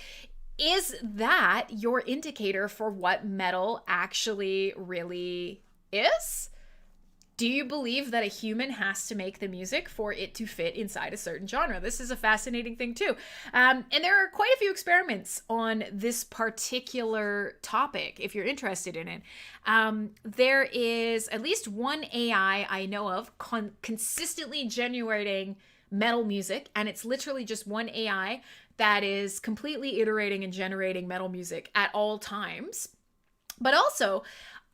is that your indicator for what metal actually really is? Do you believe that a human has to make the music for it to fit inside a certain genre? This is a fascinating thing too. And there are quite a few experiments on this particular topic, if you're interested in it. There is at least one AI I know of consistently generating metal music, and it's literally just one AI that is completely iterating and generating metal music at all times. But also,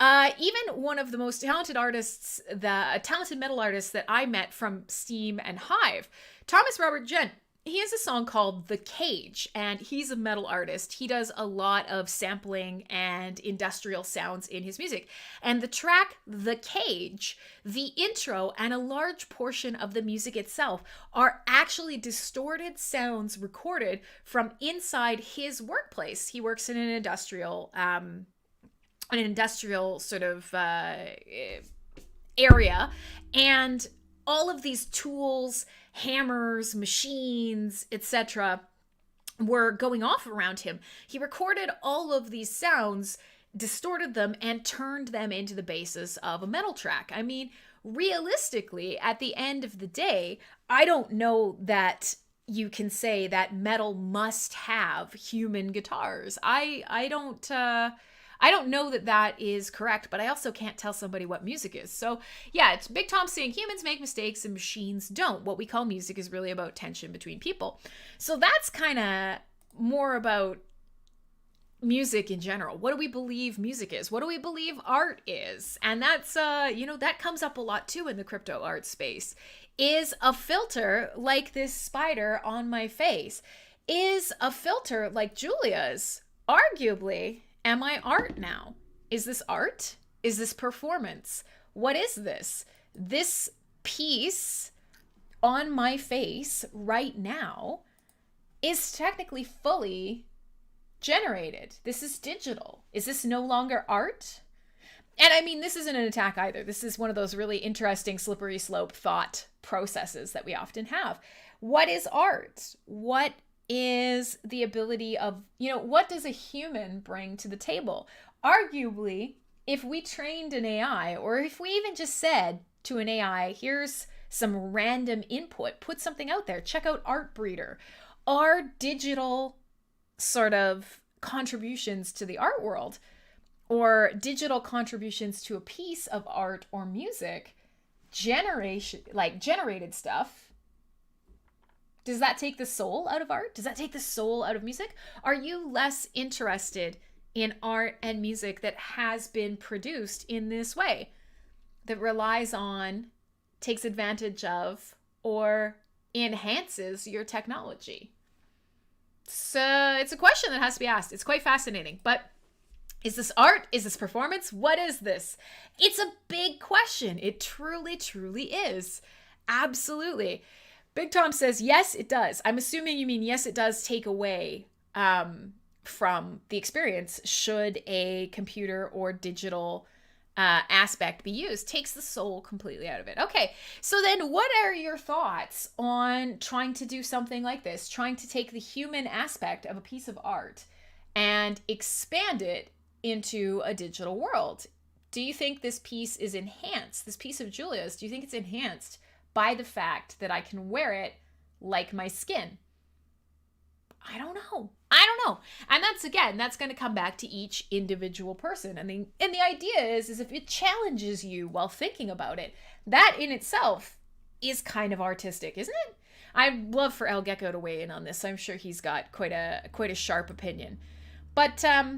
even one of the most talented artists, the talented metal artists that I met from Steam and Hive, Thomas Robert Gent, he has a song called The Cage, and he's a metal artist. He does a lot of sampling and industrial sounds in his music. And the track The Cage, the intro, and a large portion of the music itself are actually distorted sounds recorded from inside his workplace. He works in an industrial sort of area, and all of these tools, hammers, machines, etc. were going off around him. He recorded all of these sounds, distorted them, and turned them into the basis of a metal track. I mean, realistically, at the end of the day, I don't know that you can say that metal must have human guitars. I don't know that that is correct, but I also can't tell somebody what music is. So yeah, it's Big Tom saying humans make mistakes and machines don't. What we call music is really about tension between people. So that's kind of more about music in general. What do we believe music is? What do we believe art is? And that's, that comes up a lot too in the crypto art space. Is a filter like this spider on my face? Is a filter like Julia's? Arguably, am I art now? Is this art? Is this performance? What is this? This piece on my face right now is technically fully generated. This is digital. Is this no longer art? And I mean, this isn't an attack either. This is one of those really interesting slippery slope thought processes that we often have. What is art? What is the ability of, what does a human bring to the table? Arguably, if we trained an AI, or if we even just said to an AI, here's some random input, put something out there, check out Art Breeder, our digital sort of contributions to the art world, or digital contributions to a piece of art or music, generated stuff, does that take the soul out of art? Does that take the soul out of music? Are you less interested in art and music that has been produced in this way, that relies on, takes advantage of, or enhances your technology? So it's a question that has to be asked. It's quite fascinating. But is this art? Is this performance? What is this? It's a big question. It truly, truly is. Absolutely. Big Tom says, yes, it does. I'm assuming you mean yes, it does take away from the experience should a computer or digital aspect be used. Takes the soul completely out of it. Okay, so then what are your thoughts on trying to do something like this, trying to take the human aspect of a piece of art and expand it into a digital world? Do you think this piece is enhanced, this piece of Julia's, do you think it's enhanced by the fact that I can wear it like my skin? I don't know. And that's going to come back to each individual person. And the idea is if it challenges you while thinking about it, that in itself is kind of artistic, isn't it? I'd love for El Gecko to weigh in on this. I'm sure he's got quite a sharp opinion. But that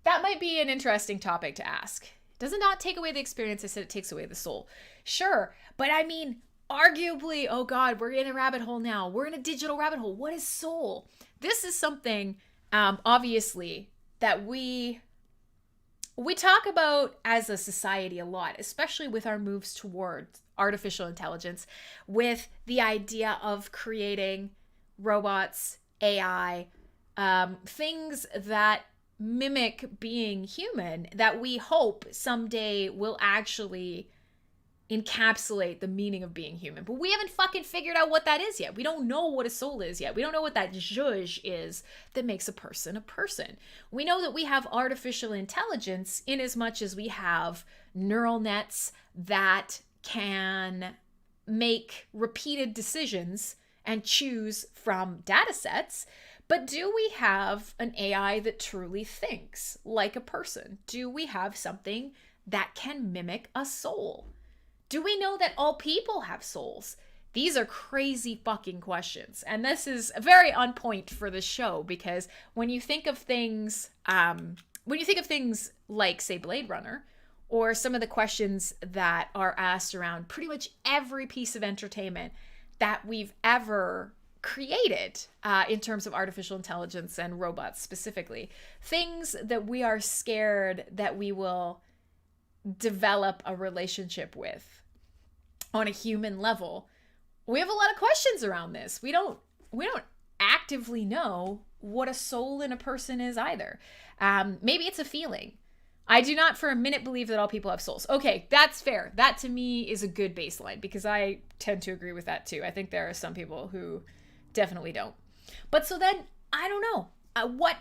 might be an interesting topic to ask. Does it not take away the experience? I said it takes away the soul. Sure, but I mean, arguably, oh God, we're in a rabbit hole now. We're in a digital rabbit hole. What is soul? This is something, obviously, that we talk about as a society a lot, especially with our moves towards artificial intelligence, with the idea of creating robots, AI, things that mimic being human, that we hope someday will actually encapsulate the meaning of being human. But we haven't fucking figured out what that is yet. We don't know what a soul is yet. We don't know what that zhuzh is that makes a person a person. We know that we have artificial intelligence in as much as we have neural nets that can make repeated decisions and choose from data sets. But do we have an AI that truly thinks like a person? Do we have something that can mimic a soul? Do we know that all people have souls? These are crazy fucking questions. And this is very on point for the show, because when you think of things like, say, Blade Runner, or some of the questions that are asked around pretty much every piece of entertainment that we've ever created in terms of artificial intelligence and robots specifically, things that we are scared that we will develop a relationship with on a human level, we have a lot of questions around this. We don't actively know what a soul in a person is either. Maybe it's a feeling. I do not for a minute believe that all people have souls. Okay, that's fair. That to me is a good baseline, because I tend to agree with that too. I think there are some people who definitely don't. But so then, I don't know.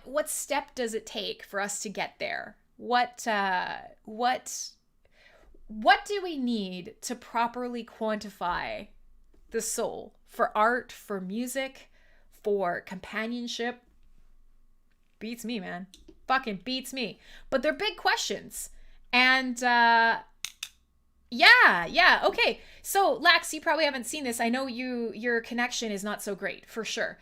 What step does it take for us to get there? What do we need to properly quantify the soul for art, for music, for companionship? Beats me, man. Fucking beats me. But they're big questions. And yeah. Okay. So Lax, you probably haven't seen this. I know your connection is not so great, for sure.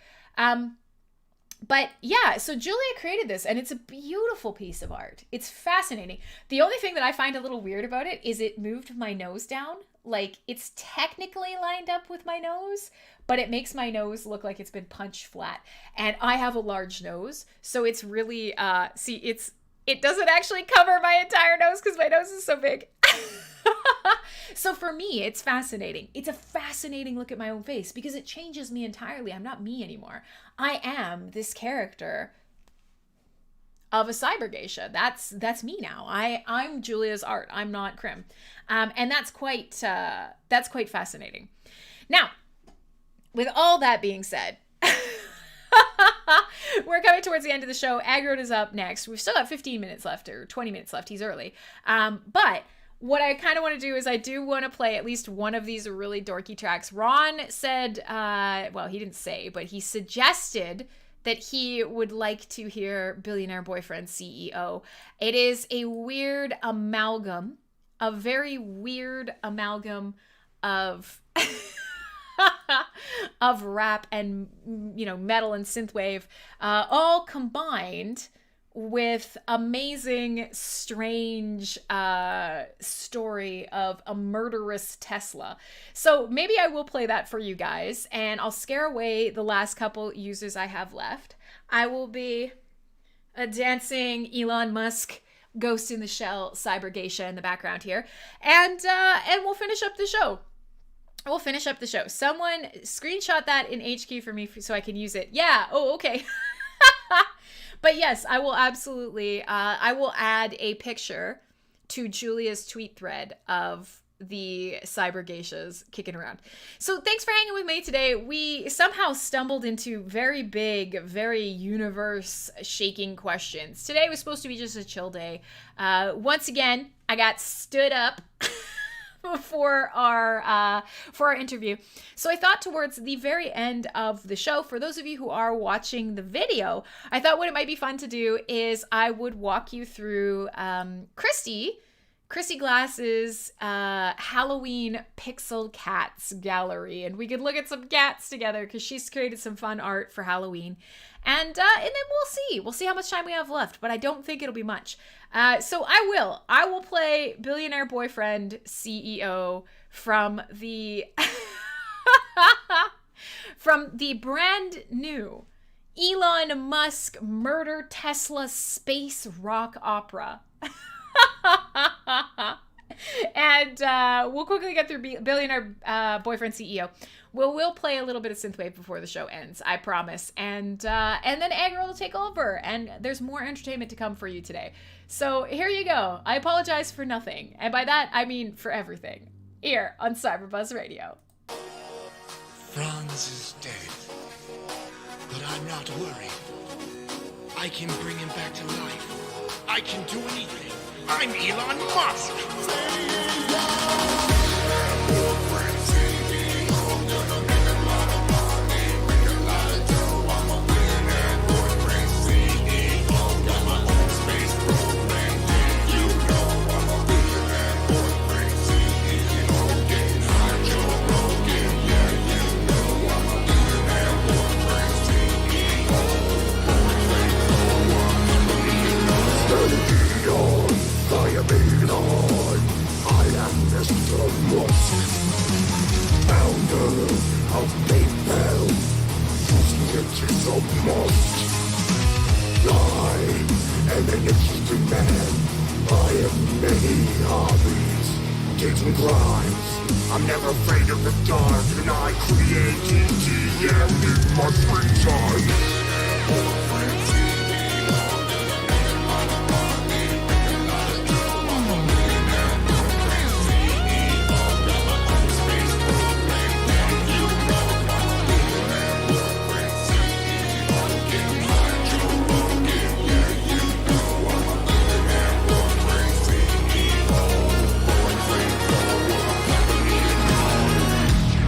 But yeah, so Julia created this, and it's a beautiful piece of art. It's fascinating. The only thing that I find a little weird about it is it moved my nose down. Like, it's technically lined up with my nose, but it makes my nose look like it's been punched flat. And I have a large nose, so it's really, it doesn't actually cover my entire nose because my nose is so big. So for me, it's fascinating. It's a fascinating look at my own face, because it changes me entirely. I'm not me anymore. I am this character of a cyber geisha. That's me now. I'm Julia's art. I'm not Crim. And that's quite fascinating. Now, with all that being said, we're coming towards the end of the show. Aggroed is up next. We've still got 15 minutes left, or 20 minutes left. He's early. But what I kind of want to do is I do want to play at least one of these really dorky tracks. Ron said, well, he didn't say, but he suggested that he would like to hear Billionaire Boyfriend CEO. It is a weird amalgam, a very weird amalgam of of rap and, metal and synthwave, all combined with amazing, strange story of a murderous Tesla. So maybe I will play that for you guys, and I'll scare away the last couple users I have left. I will be a dancing Elon Musk Ghost in the Shell cyber geisha in the background here, and we'll finish up the show. Someone screenshot that in HQ for me so I can use it. Yeah. Oh, okay. But yes, I will absolutely, I will add a picture to Julia's tweet thread of the cyber geishas kicking around. So thanks for hanging with me today. We somehow stumbled into very big, very universe shaking questions. Today was supposed to be just a chill day. Once again, I got stood up for our interview. So I thought towards the very end of the show, for those of you who are watching the video, I thought what it might be fun to do is I would walk you through Christy Glass's Halloween Pixel Cats gallery, and we could look at some cats together because she's created some fun art for Halloween, and then we'll see how much time we have left, but I don't think it'll be much. So I will play Billionaire Boyfriend CEO from the from the brand new Elon Musk murder Tesla space rock opera. And we'll quickly get through Billionaire Boyfriend CEO. We'll play a little bit of synthwave before the show ends, I promise. And then Agra will take over, and there's more entertainment to come for you today. So here you go. I apologize for nothing, and by that I mean for everything. Here on Cyberbuzz Radio. Franz is dead, but I'm not worried. I can bring him back to life. I can do anything. I'm Elon Musk. I'm never afraid of the dark, and I created TM in my free time.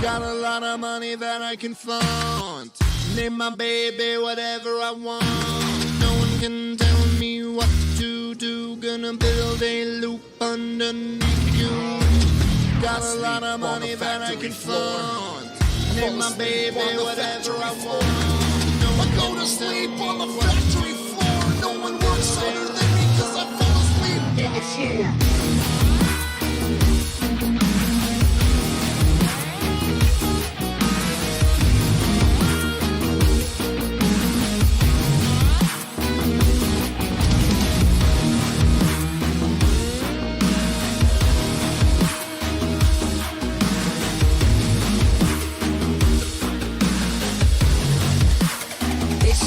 Got a lot of money that I can flaunt. Name my baby whatever I want. No one can tell me what to do. Gonna build a loop underneath you. Got a lot of money that I can flaunt. Name my baby whatever I want. No one I go to sleep on the factory floor. No one works harder than me cause I fall asleep on the floor.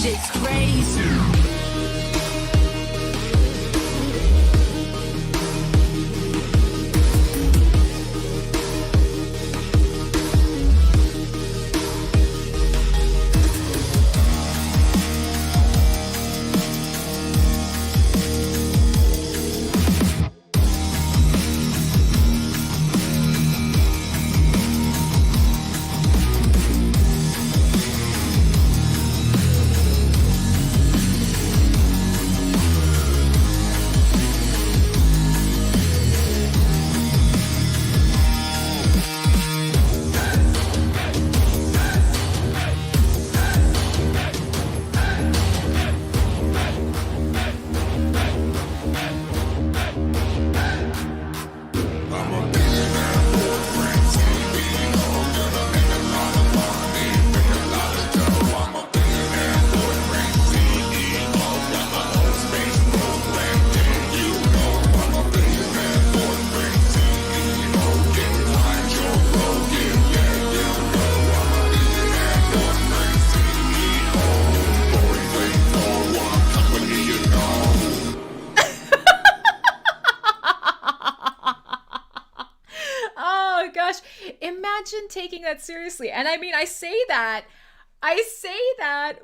Shit's crazy. gosh, imagine taking that seriously. And I mean, I say that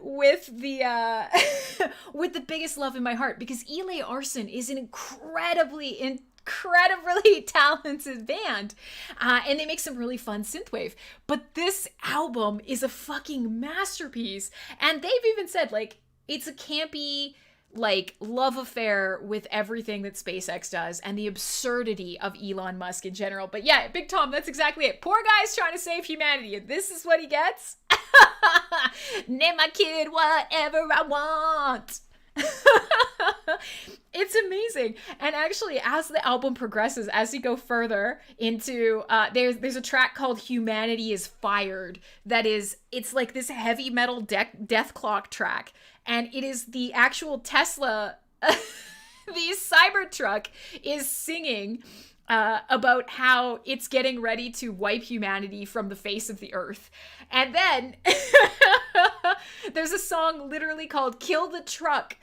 with the with the biggest love in my heart, because Eli Arson is an incredibly talented band, and they make some really fun synthwave. But this album is a fucking masterpiece, and they've even said like it's a campy like love affair with everything that SpaceX does and the absurdity of Elon Musk in general. But yeah, Big Tom, that's exactly it. Poor guy's trying to save humanity, and this is what he gets. Name my kid whatever I want. It's amazing. And actually, as the album progresses, as you go further into there's a track called Humanity is Fired that is, it's like this heavy metal death clock track, and it is the actual Tesla the Cybertruck is singing about how it's getting ready to wipe humanity from the face of the earth. And then there's a song literally called Kill the Truck,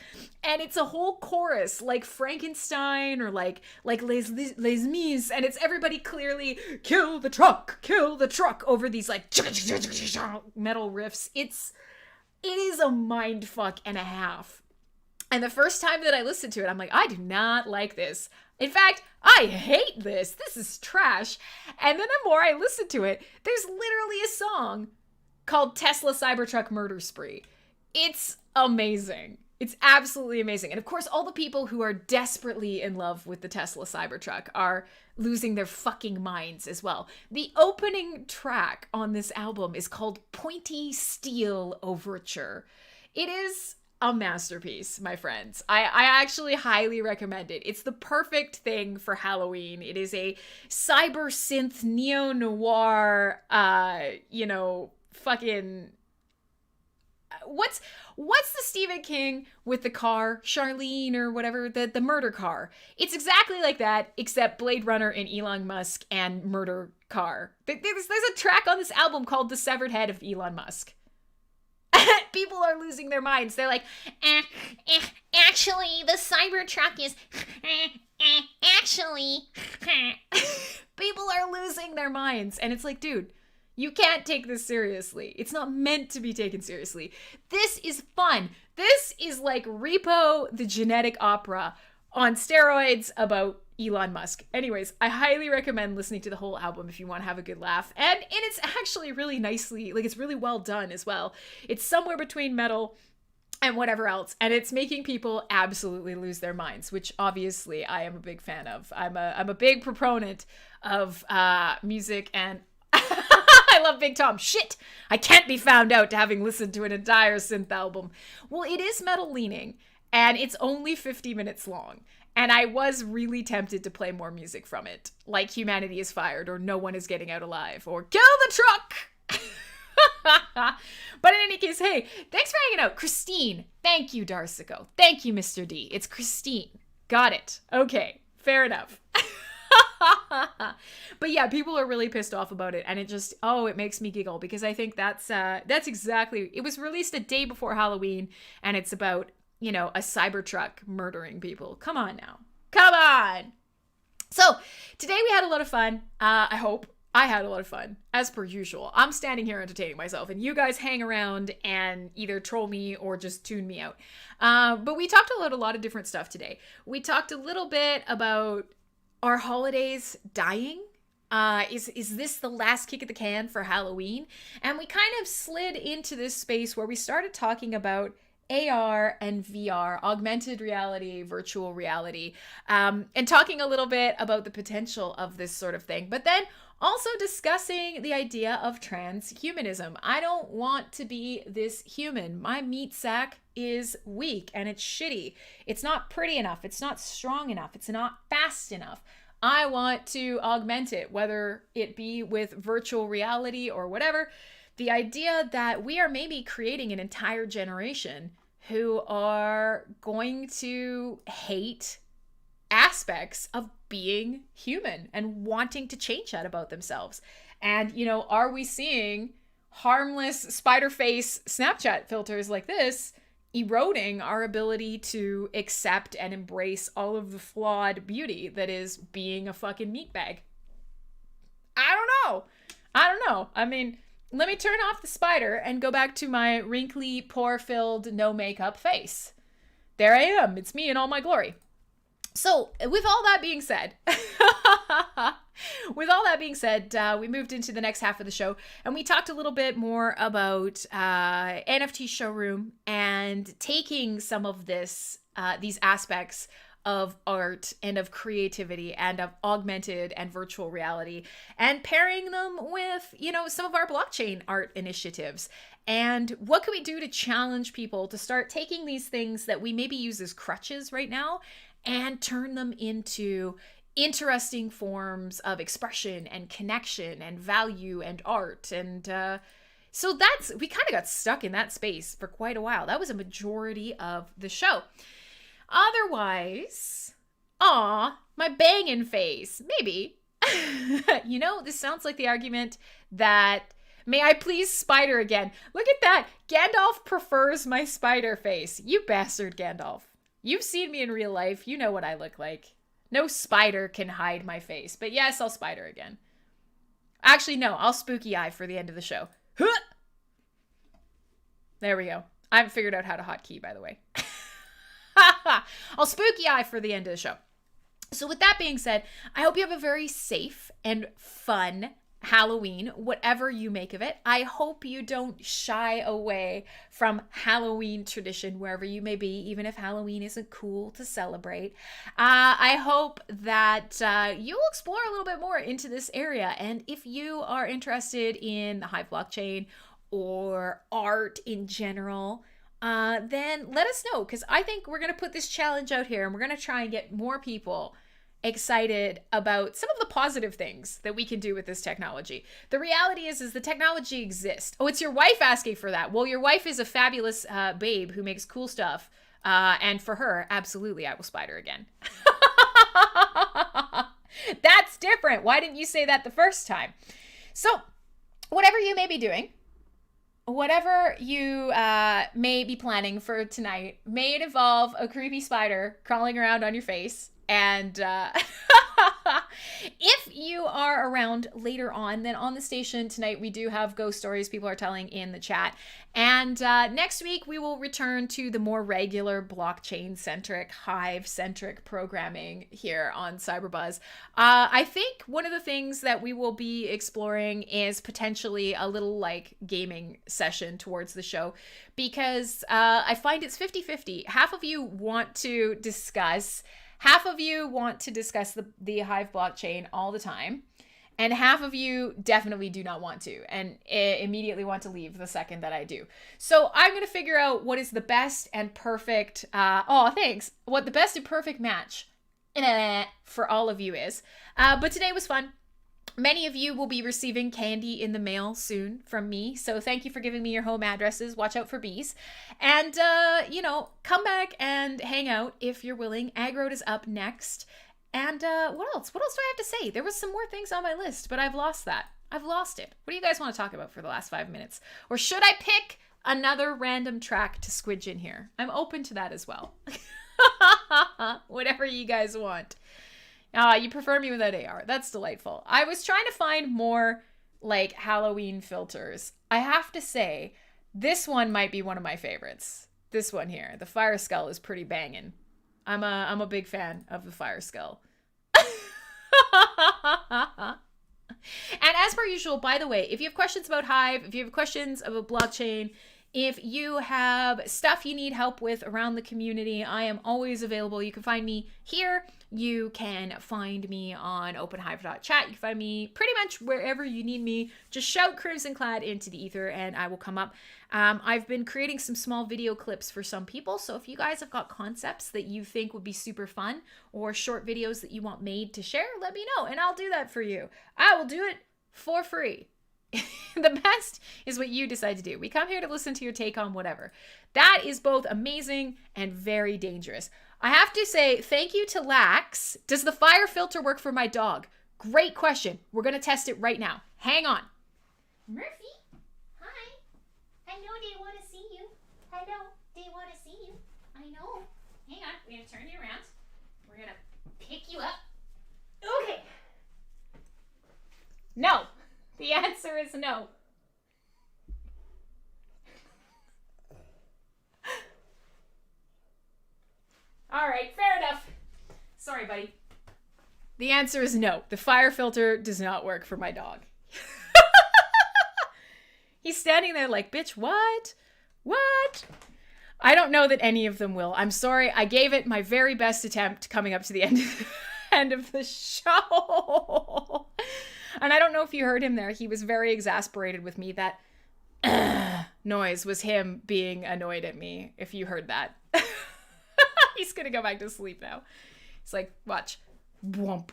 and it's a whole chorus like Frankenstein or like Les Mis, and it's everybody clearly kill the truck over these like metal riffs. It is a mind fuck and a half. And the first time that I listened to it, I'm like, I do not like this. In fact, I hate this. This is trash. And then the more I listen to it, there's literally a song called Tesla Cybertruck Murder Spree. It's amazing. It's absolutely amazing. And of course, all the people who are desperately in love with the Tesla Cybertruck are losing their fucking minds as well. The opening track on this album is called Pointy Steel Overture. It is a masterpiece, my friends. I actually highly recommend it. It's the perfect thing for Halloween. It is a cyber synth neo-noir, fucking... What's the Stephen King with the car, Charlene or whatever, the murder car? It's exactly like that, except Blade Runner and Elon Musk and murder car. There's a track on this album called The Severed Head of Elon Musk. People are losing their minds. They're like, actually, the Cybertruck is, actually. People are losing their minds. And it's like, dude, you can't take this seriously. It's not meant to be taken seriously. This is fun. This is like Repo the Genetic Opera on steroids about Elon Musk. Anyways, I highly recommend listening to the whole album if you want to have a good laugh. And it's actually really nicely, like it's really well done as well. It's somewhere between metal and whatever else. And it's making people absolutely lose their minds, which obviously I am a big fan of. I'm a big proponent of music, and I love Big Tom. Shit, I can't be found out to having listened to an entire synth album. Well, it is metal leaning, and it's only 50 minutes long. And I was really tempted to play more music from it, like Humanity is Fired, or No One is Getting Out Alive, or Kill the Truck! But in any case, hey, thanks for hanging out. Christine, thank you, Darsico. Thank you, Mr. D. It's Christine. Got it. Okay, fair enough. But yeah, people are really pissed off about it, and it just, it makes me giggle, because I think that's exactly, it was released a day before Halloween, and it's about, a Cybertruck murdering people. Come on now. Come on. So today we had a lot of fun. I hope I had a lot of fun, as per usual. I'm standing here entertaining myself, and you guys hang around and either troll me or just tune me out. But we talked about a lot of different stuff today. We talked a little bit about our holidays dying. Is this the last kick at the can for Halloween? And we kind of slid into this space where we started talking about AR and VR, augmented reality, virtual reality, and talking a little bit about the potential of this sort of thing, but then also discussing the idea of transhumanism. I don't want to be this human. My meat sack is weak and it's shitty. It's not pretty enough. It's not strong enough. It's not fast enough. I want to augment it, whether it be with virtual reality or whatever. The idea that we are maybe creating an entire generation who are going to hate aspects of being human and wanting to change that about themselves. And, are we seeing harmless spider face Snapchat filters like this eroding our ability to accept and embrace all of the flawed beauty that is being a fucking meatbag? I don't know. know. I mean, let me turn off the spider and go back to my wrinkly, pore-filled, no makeup face. There I am. It's me in all my glory. So, with all that being said, we moved into the next half of the show, and we talked a little bit more about NFT showroom and taking some of these aspects of art and of creativity and of augmented and virtual reality and pairing them with, some of our blockchain art initiatives. And what can we do to challenge people to start taking these things that we maybe use as crutches right now and turn them into interesting forms of expression and connection and value and art. And so we kind of got stuck in that space for quite a while. That was a majority of the show. Otherwise, my banging face, maybe. This sounds like the argument that, may I please spider again? Look at that. Gandalf prefers my spider face. You bastard, Gandalf. You've seen me in real life. You know what I look like. No spider can hide my face. But yes, I'll spider again. Actually, no. I'll spooky eye for the end of the show. There we go. I haven't figured out how to hotkey, by the way. I'll spooky eye for the end of the show. So with that being said, I hope you have a very safe and fun Halloween, whatever you make of it. I hope you don't shy away from Halloween tradition wherever you may be, even if Halloween isn't cool to celebrate. I hope that you'll explore a little bit more into this area. And if you are interested in the Hive blockchain or art in general, then let us know, because I think we're going to put this challenge out here and we're going to try and get more people excited about some of the positive things that we can do with this technology. The reality is the technology exists. Oh, it's your wife asking for that. Well, your wife is a fabulous babe who makes cool stuff. And for her, absolutely, I will spider again. That's different. Why didn't you say that the first time? So, whatever you may be doing, whatever you may be planning for tonight, may it involve a creepy spider crawling around on your face. And if you are around later on, then on the station tonight, we do have ghost stories people are telling in the chat. And next week, we will return to the more regular blockchain-centric, Hive-centric programming here on Cyberbuzz. I think one of the things that we will be exploring is potentially a little gaming session towards the show, because I find it's 50-50. Half of you want to discuss the Hive blockchain all the time, and half of you definitely do not want to and immediately want to leave the second that I do. So I'm going to figure out what is the best and perfect, what the best and perfect match for all of you is. But today was fun. Many of you will be receiving candy in the mail soon from me. So thank you for giving me your home addresses. Watch out for bees. And, come back and hang out if you're willing. Aggroed is up next. And what else? What else do I have to say? There was some more things on my list, but I've lost that. I've lost it. What do you guys want to talk about for the last 5 minutes? Or should I pick another random track to squidge in here? I'm open to that as well. Whatever you guys want. You prefer me without AR. That's delightful. I was trying to find more Halloween filters. I have to say, this one might be one of my favorites. This one here, the fire skull, is pretty banging. I'm a big fan of the fire skull. And as per usual, by the way, if you have questions about Hive, if you have questions about blockchain, if you have stuff you need help with around the community, I am always available. You can find me here. You can find me on openhive.chat. You can find me pretty much wherever you need me. Just shout Crimsonclad into the ether and I will come up. I've been creating some small video clips for some people. So if you guys have got concepts that you think would be super fun or short videos that you want made to share, let me know and I'll do that for you. I will do it for free. The best is what you decide to do. We come here to listen to your take on whatever. That is both amazing and very dangerous. I have to say thank you to Lax. Does the fire filter work for my dog? Great question. We're going to test it right now. Hang on. Murphy? Hi. I know they want to see you. Hello. They want to see you. I know. Hang on. We're going to turn you around. We're going to pick you up. Okay. No. The answer is no. All right, fair enough. Sorry, buddy. The answer is no. The fire filter does not work for my dog. He's standing there like, bitch, what? What? I don't know that any of them will. I'm sorry. I gave it my very best attempt coming up to the end of the show. And I don't know if you heard him there. He was very exasperated with me. That noise was him being annoyed at me, if you heard that. He's going to go back to sleep now. It's like, watch. Whomp.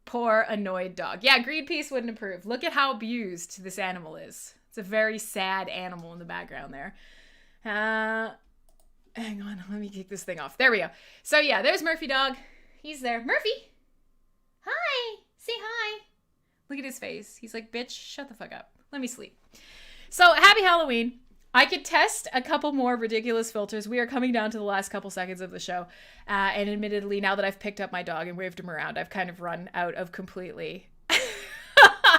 Poor annoyed dog. Yeah, Greenpeace wouldn't approve. Look at how abused this animal is. It's a very sad animal in the background there. Hang on, let me kick this thing off. There we go. So yeah, there's Murphy dog. He's there. Murphy! Hi! Say hi. Look at his face. He's like, bitch, shut the fuck up. Let me sleep. So, happy Halloween. I could test a couple more ridiculous filters. We are coming down to the last couple seconds of the show. And admittedly, now that I've picked up my dog and waved him around, I've kind of run out of completely...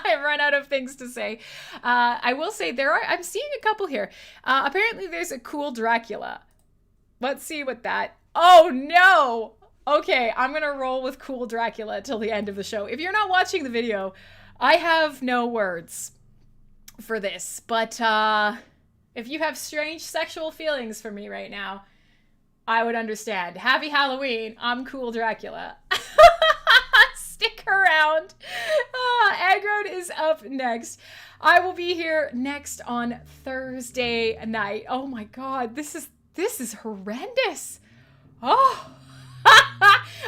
I've run out of things to say. I will say I'm seeing a couple here. Apparently there's a cool Dracula. Let's see what that... Oh, no! Okay, I'm going to roll with cool Dracula till the end of the show. If you're not watching the video, I have no words for this. But if you have strange sexual feelings for me right now, I would understand. Happy Halloween. I'm cool Dracula. Stick around. Aggroed is up next. I will be here next on Thursday night. Oh my god, this is horrendous. Oh.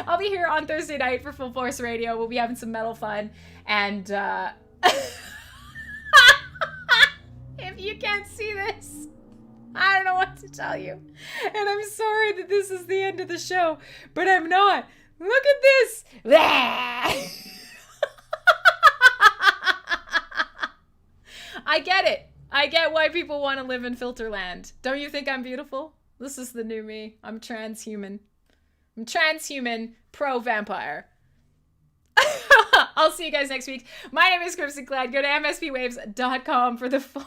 I'll be here on Thursday night for Full Force Radio. We'll be having some metal fun. And if you can't see this, I don't know what to tell you. And I'm sorry that this is the end of the show, but I'm not. Look at this. I get it. I get why people want to live in Filterland. Don't you think I'm beautiful? This is the new me. I'm transhuman. I'm transhuman, pro-vampire. I'll see you guys next week. My name is Crimsonclad. Go to mspwaves.com for the full